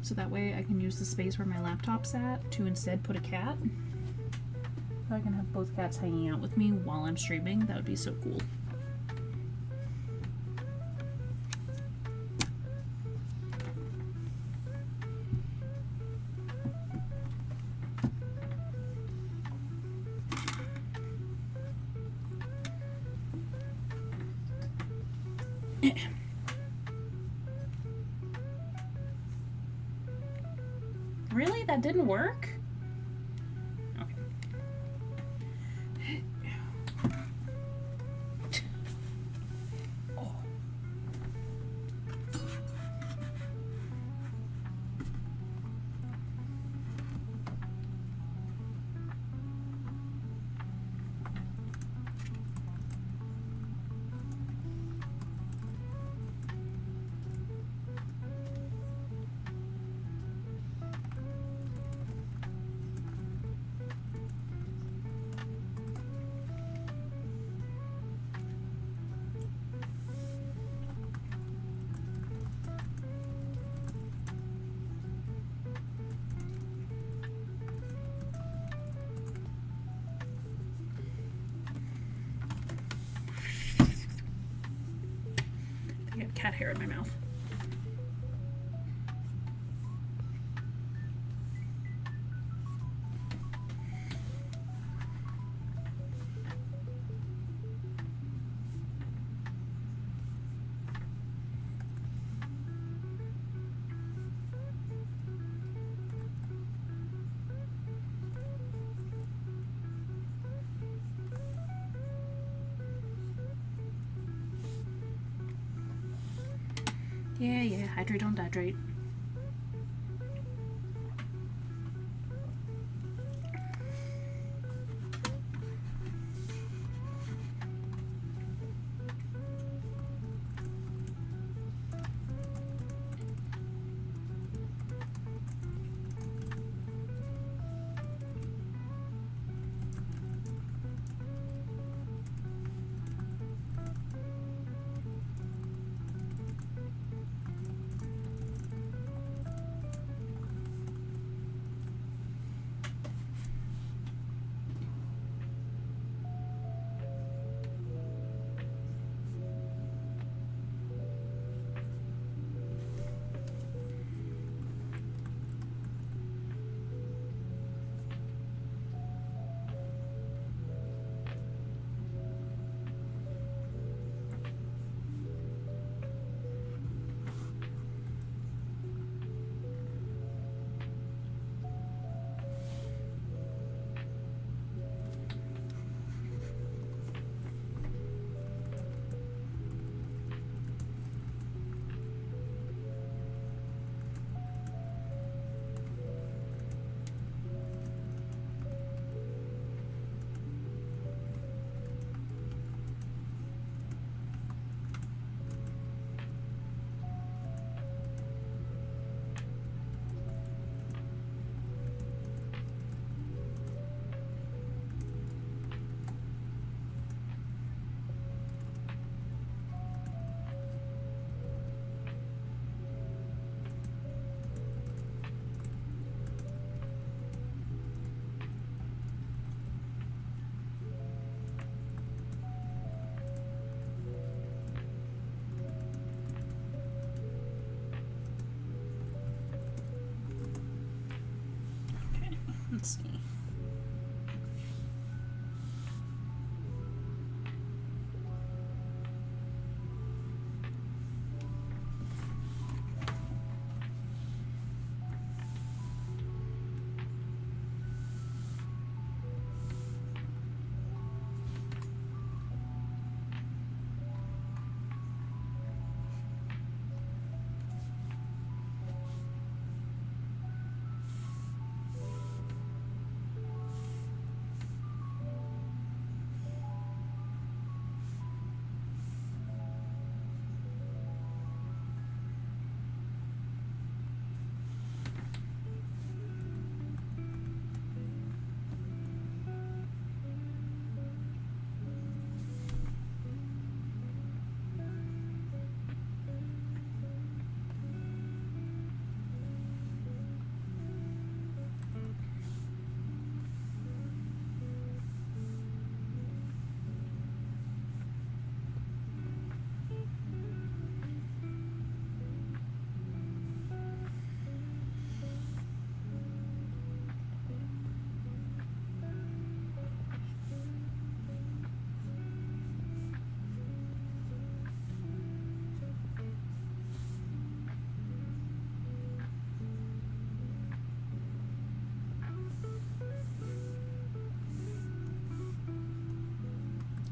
So that way I can use the space where my laptop's at to instead put a cat. If I can have both cats hanging out with me while I'm streaming, that would be so cool. Really? That didn't work? I have cat hair in my mouth. Yeah, hydrate, don't hydrate. Let's see.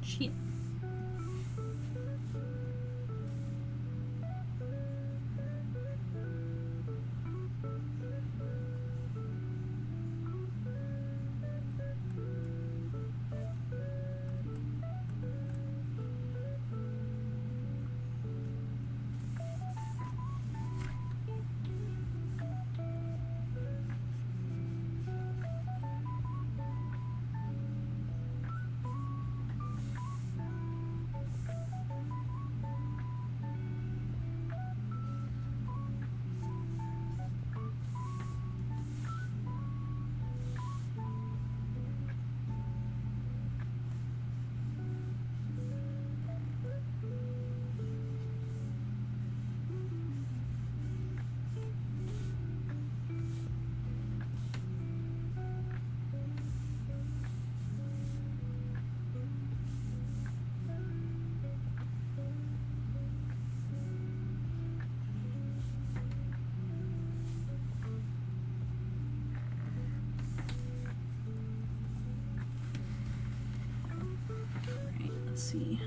Shit. Let's see.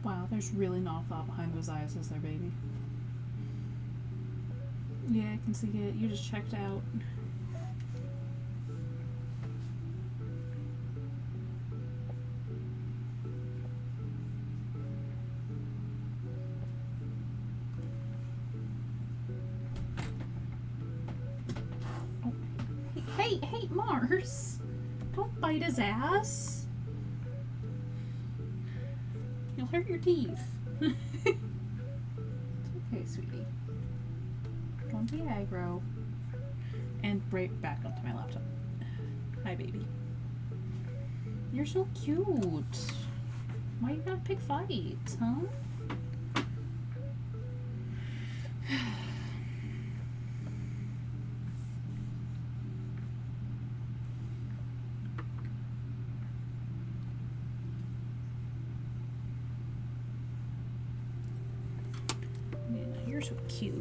Wow, there's really not a thought behind those eyes, is there, baby? Yeah, I can see it. You just checked out. Oh. Hey, Mars! Don't bite his ass! You'll hurt your teeth. It's okay, sweetie. Don't be aggro. And right back up to my laptop. Hi, baby. You're so cute. Why you gotta pick fights, huh? Yeah, you're so cute.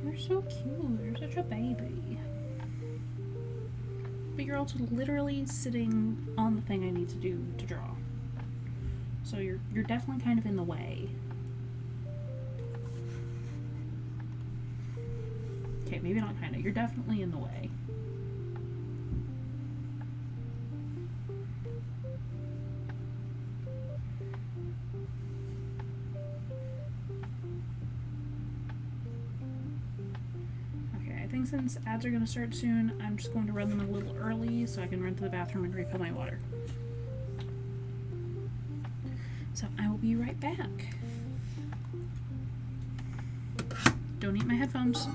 You're so cute. You're such a baby. But you're also literally sitting on the thing I need to do to draw. So you're definitely kind of in the way. Okay, maybe not kind of. You're definitely in the way. Okay, I think since ads are going to start soon, I'm just going to run them a little early so I can run to the bathroom and refill my water. So I will be right back. Don't eat my headphones.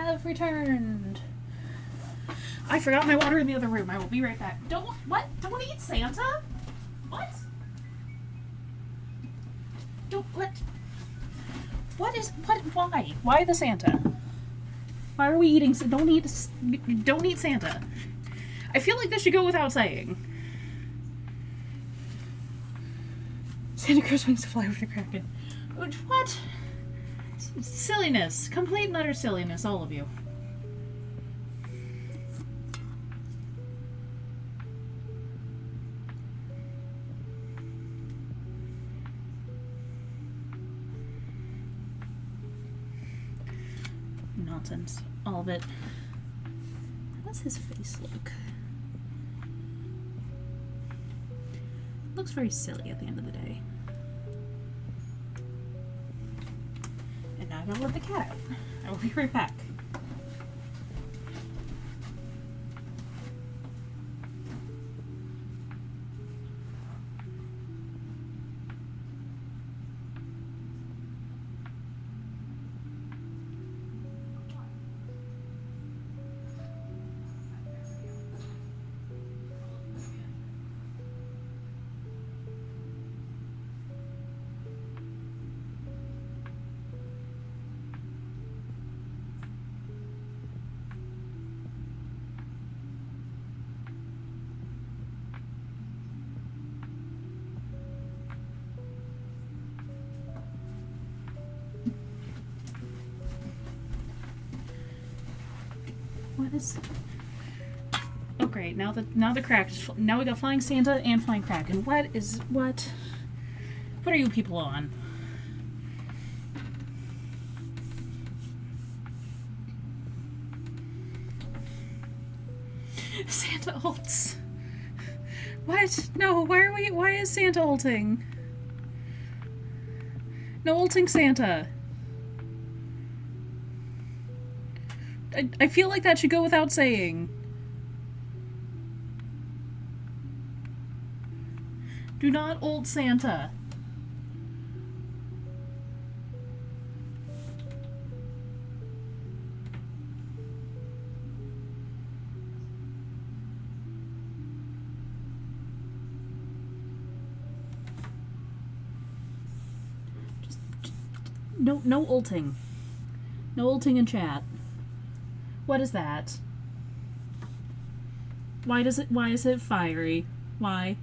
have returned. I forgot my water in the other room. I will be right back. Don't eat Santa? What? Why? Why the Santa? Why are we eating? Don't eat Santa. I feel like this should go without saying. Santa grows wings to fly over the Kraken. What? Silliness. Complete and utter silliness, all of you. Nonsense. All of it. How does his face look? Looks very silly at the end of the day. And now I gotta let the cat out. I will be right back. What is... Oh great, now the now we got Flying Santa and Flying Kraken. What are you people on? Santa ults. What? No, why is Santa ulting? No ulting Santa. I feel like that should go without saying. Do not ult Santa. No ulting. No ulting in chat. What is that? Why is it fiery? Why?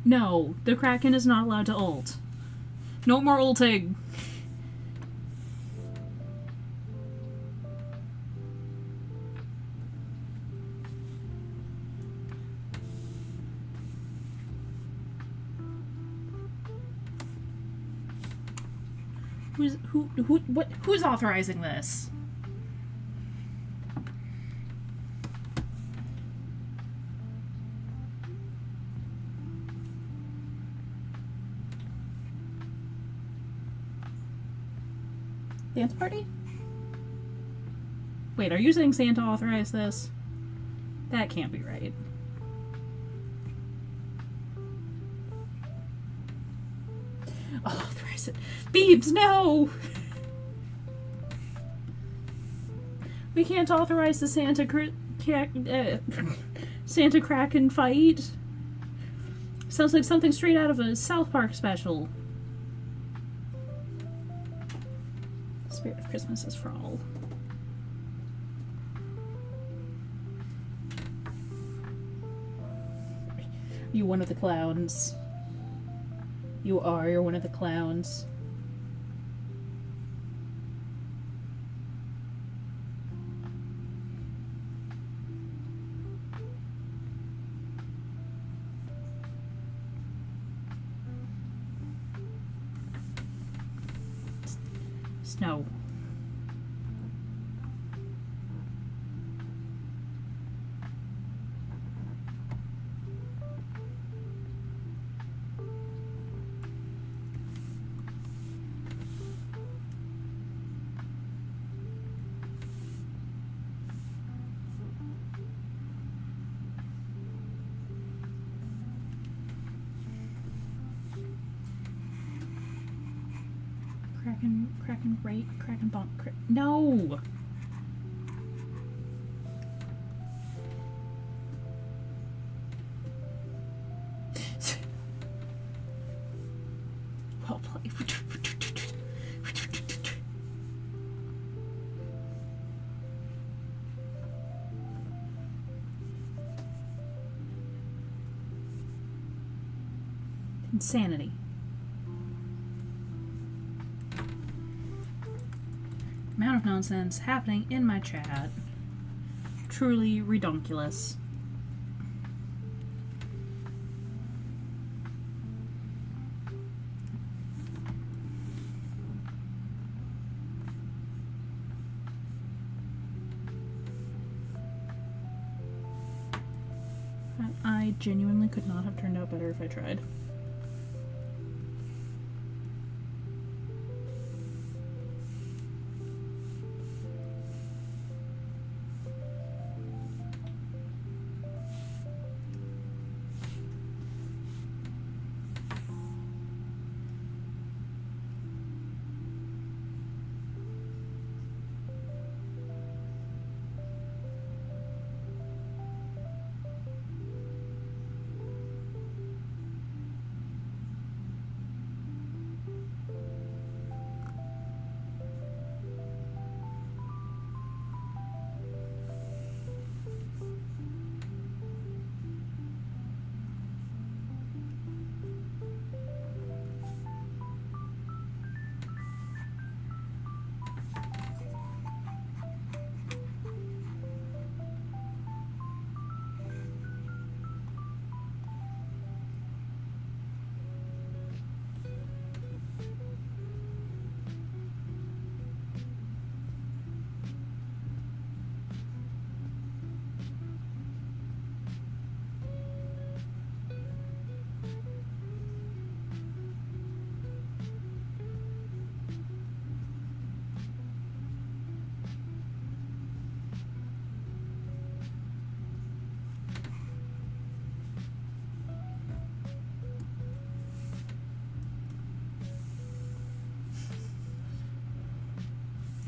No, the Kraken is not allowed to ult. No more ulting. Who's authorizing this? Dance party? Wait, are you saying Santa authorized this? That can't be right. I'll authorize it. Beebs, no! We can't authorize the Santa Kraken fight. Sounds like something straight out of a South Park special. Spirit of Christmas is for all. You one of the clowns. You're one of the clowns. Snow. Kraken rate, Kraken bonk, no! Well played. Insanity. Amount of nonsense happening in my chat. Truly redonkulous. I genuinely could not have turned out better if I tried.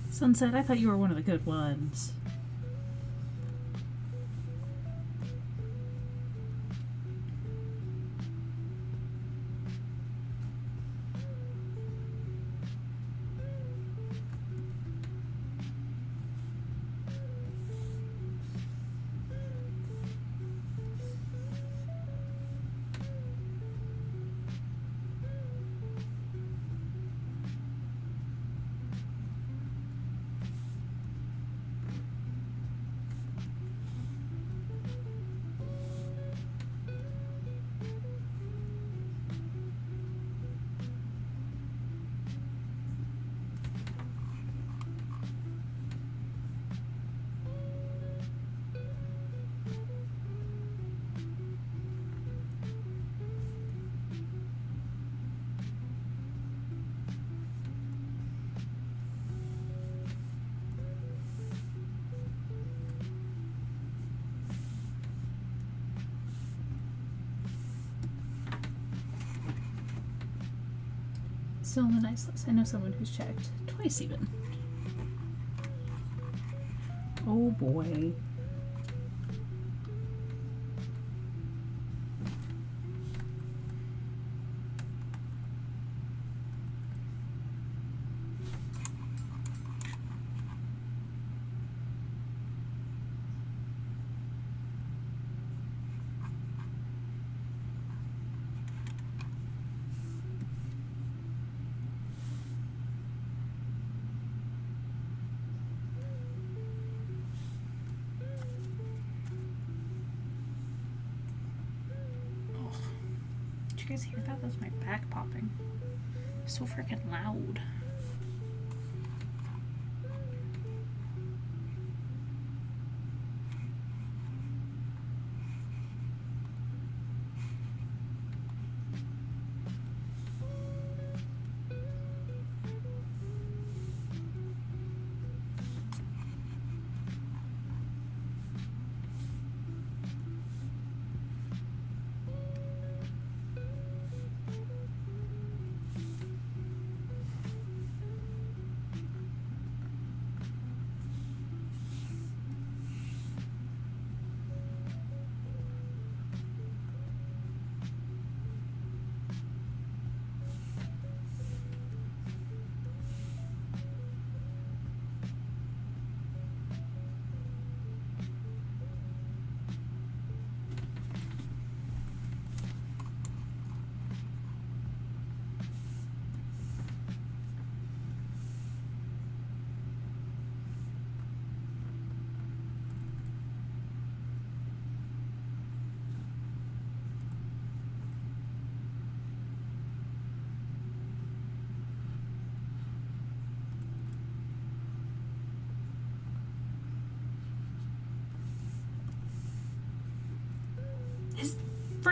Sunset, I thought you were one of the good ones. Still on the nice list. I know someone who's checked. Twice even. Oh boy. You guys hear that? That's my back popping. So freaking loud.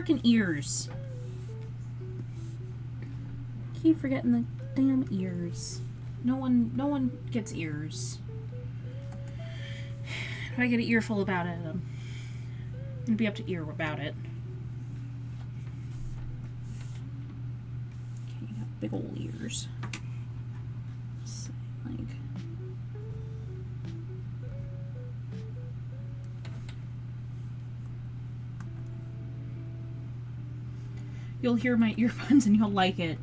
freaking ears. Keep forgetting the damn ears. No one gets ears. If I get an earful about it, I'm gonna be up to ear about it. Okay, you got big old ears. So, like, you'll hear my ear puns and you'll like it.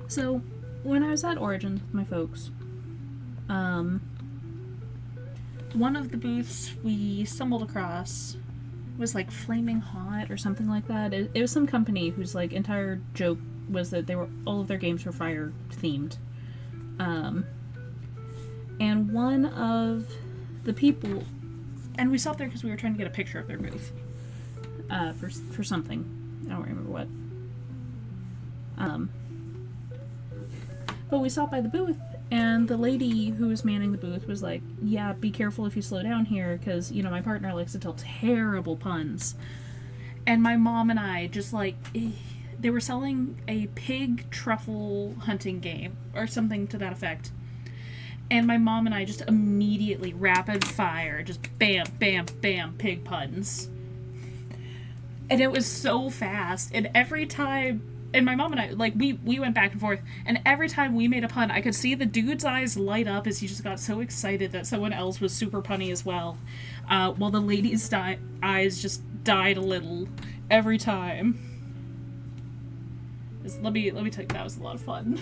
So, when I was at Origins with my folks, one of the booths we stumbled across was like Flaming Hot or something like that. It was some company whose like entire joke was that all of their games were fire themed. And one of the people, and we stopped there because we were trying to get a picture of their booth for something. I don't remember what. But we stopped by the booth, and the lady who was manning the booth was like, yeah, be careful if you slow down here, because, you know, my partner likes to tell terrible puns. And my mom and I just, like, they were selling a pig truffle hunting game, or something to that effect. And my mom and I just immediately, rapid fire, just bam, bam, bam, pig puns. And it was so fast, and every time... And my mom and I, like, we went back and forth, and every time we made a pun, I could see the dude's eyes light up as he just got so excited that someone else was super punny as well, while the lady's eyes just died a little every time. Let me tell you, that was a lot of fun.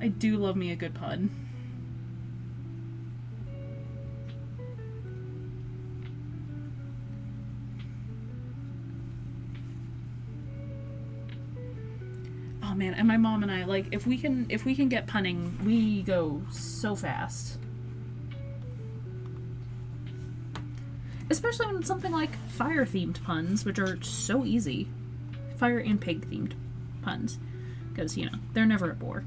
I do love me a good pun. Oh man, and my mom and I, like, if we can get punning, we go so fast. Especially when it's something like fire-themed puns, which are so easy. Fire and pig-themed puns. Because, you know, they're never a bore.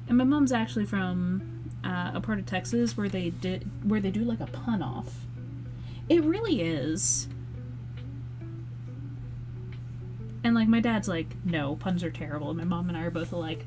And my mom's actually from a part of Texas where they do like a pun off. It really is. And, like, my dad's like, no, puns are terrible. And my mom and I are both like,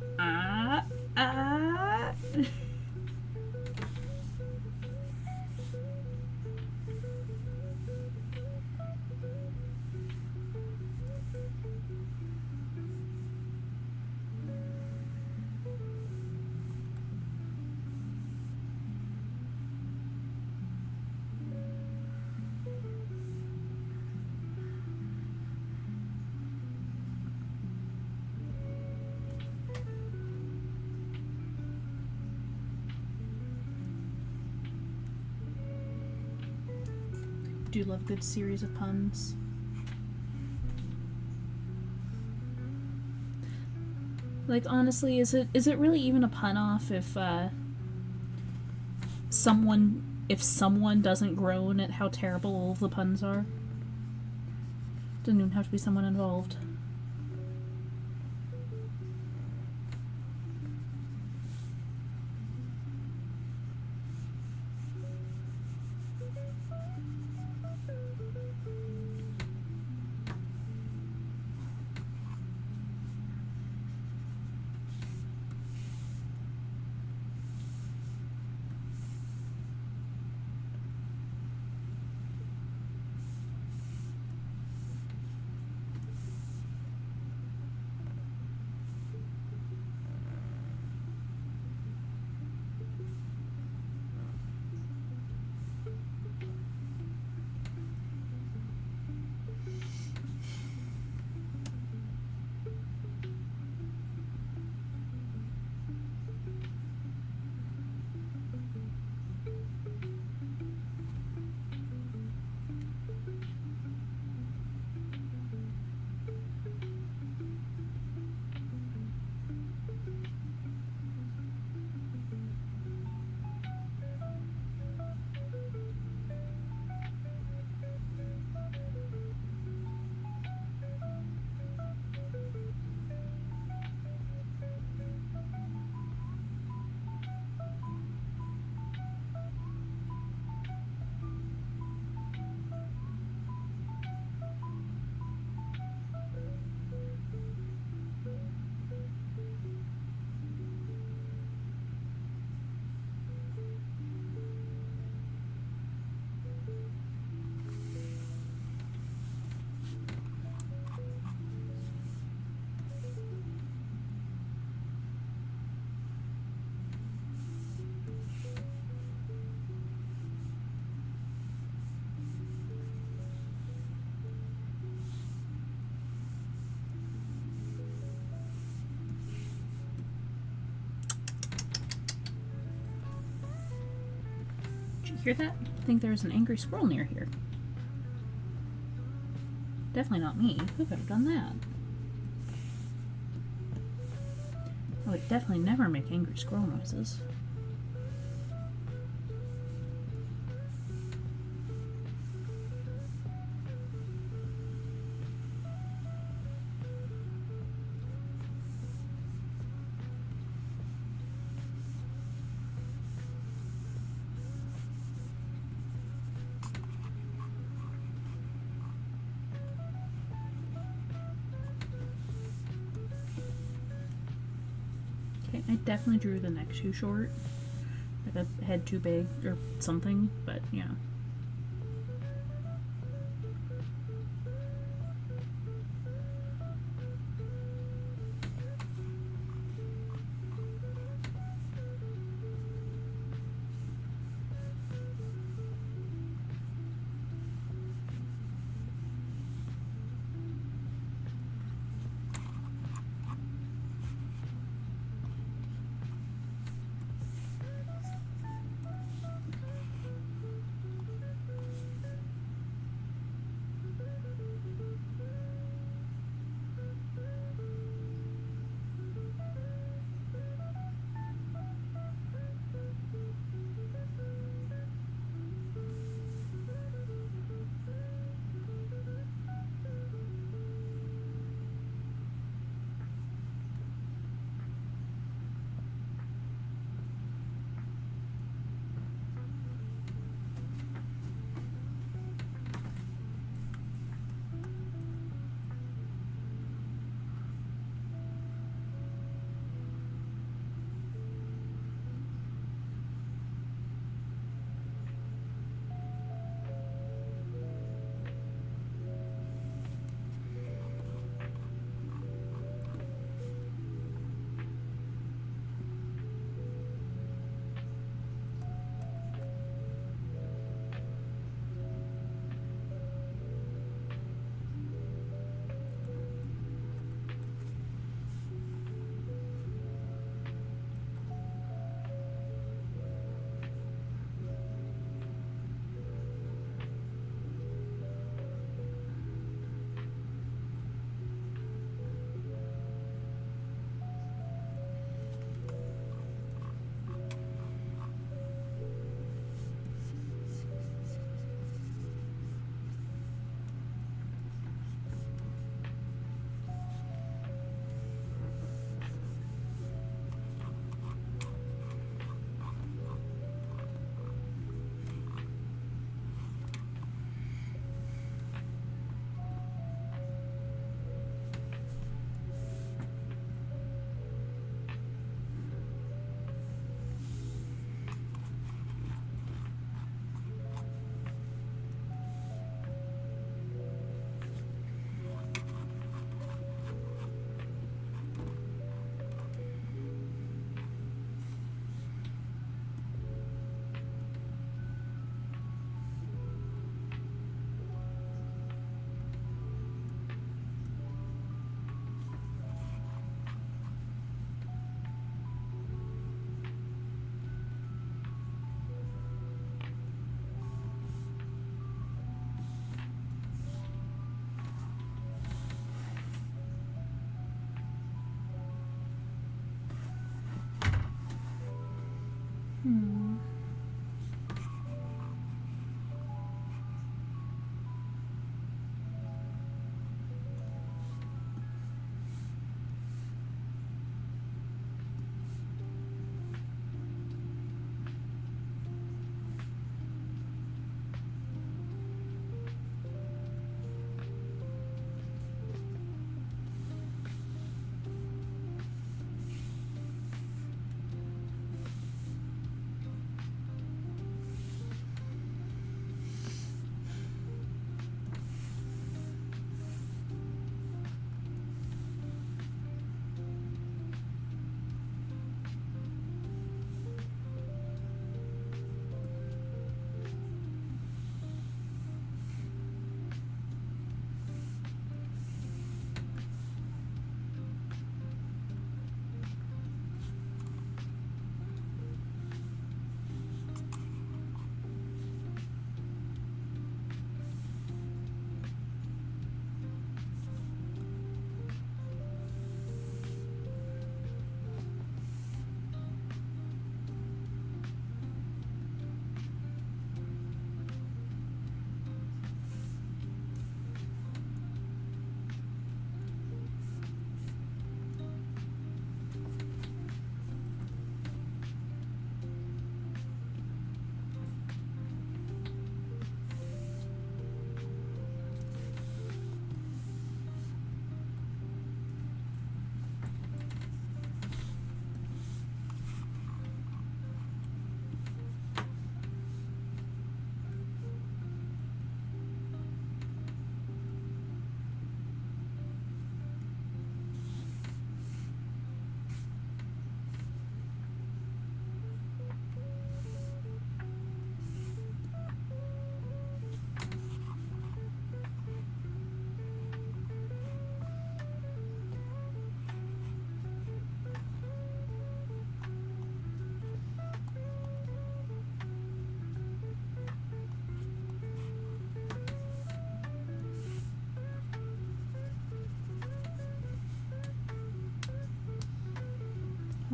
Do love a good series of puns. Like, honestly, is it really even a pun off if someone doesn't groan at how terrible all of the puns are? Doesn't even have to be someone involved. Hear that? I think there's an angry squirrel near here. Definitely not me. Who could have done that? I would definitely never make angry squirrel noises. I definitely drew the neck too short. Like a head too big or something, but yeah.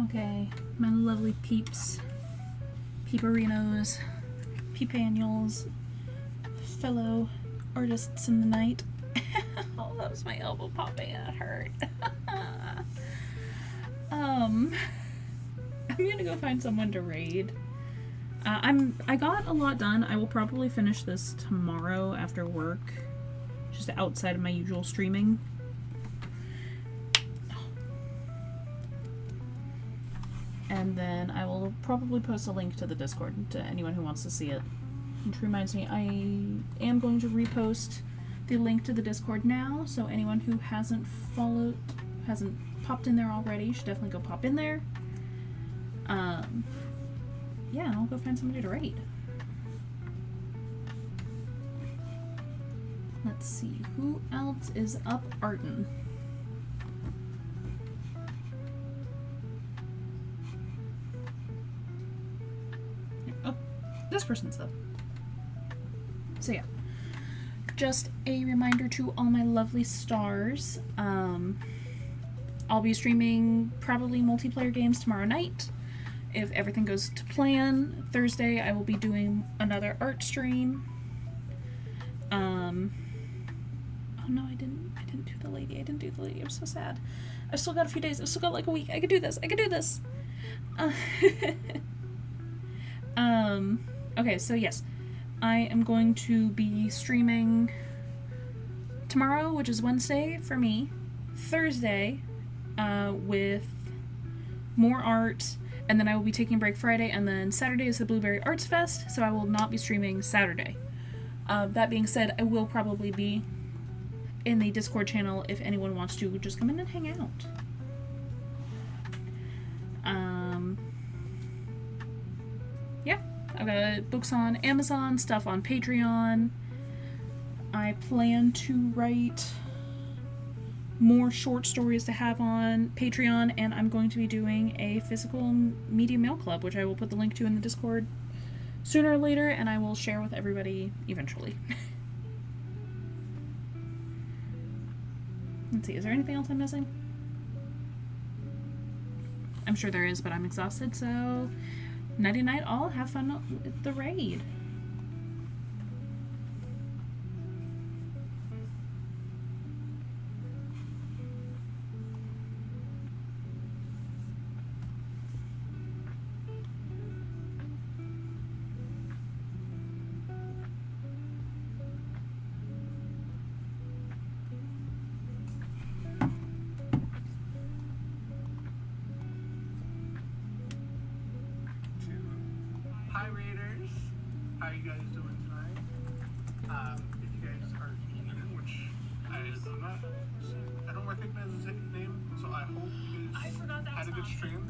Okay, my lovely peeps, peeperinos, peepannuals, fellow artists in the night. Oh, that was my elbow popping and it hurt. I'm gonna go find someone to raid. I got a lot done. I will probably finish this tomorrow after work, just outside of my usual streaming. And then I will probably post a link to the Discord to anyone who wants to see it. Which reminds me, I am going to repost the link to the Discord now, so anyone who hasn't popped in there already should definitely go pop in there. Yeah, and I'll go find somebody to raid. Let's see, who else is up Arden? Oh, this person's up. So yeah, just a reminder to all my lovely stars. I'll be streaming probably multiplayer games tomorrow night. If everything goes to plan, Thursday I will be doing another art stream. Oh no, I didn't do the lady. I'm so sad. I've still got a few days. I've still got like a week. I could do this. Okay, so yes, I am going to be streaming tomorrow, which is Wednesday for me, Thursday, with more art, and then I will be taking a break Friday, and then Saturday is the Blueberry Arts Fest, so I will not be streaming Saturday. That being said, I will probably be in the Discord channel if anyone wants to just come in and hang out. Yeah, I've got books on Amazon, stuff on Patreon. I plan to write more short stories to have on Patreon, and I'm going to be doing a physical media mail club, which I will put the link to in the Discord sooner or later, and I will share with everybody eventually. Let's see, is there anything else I'm missing? I'm sure there is, but I'm exhausted, so nighty night all, have fun with the raid. Hi Raiders, how are you guys doing tonight? If you guys are new, which I don't recognize his name, so I hope you guys had a good stream.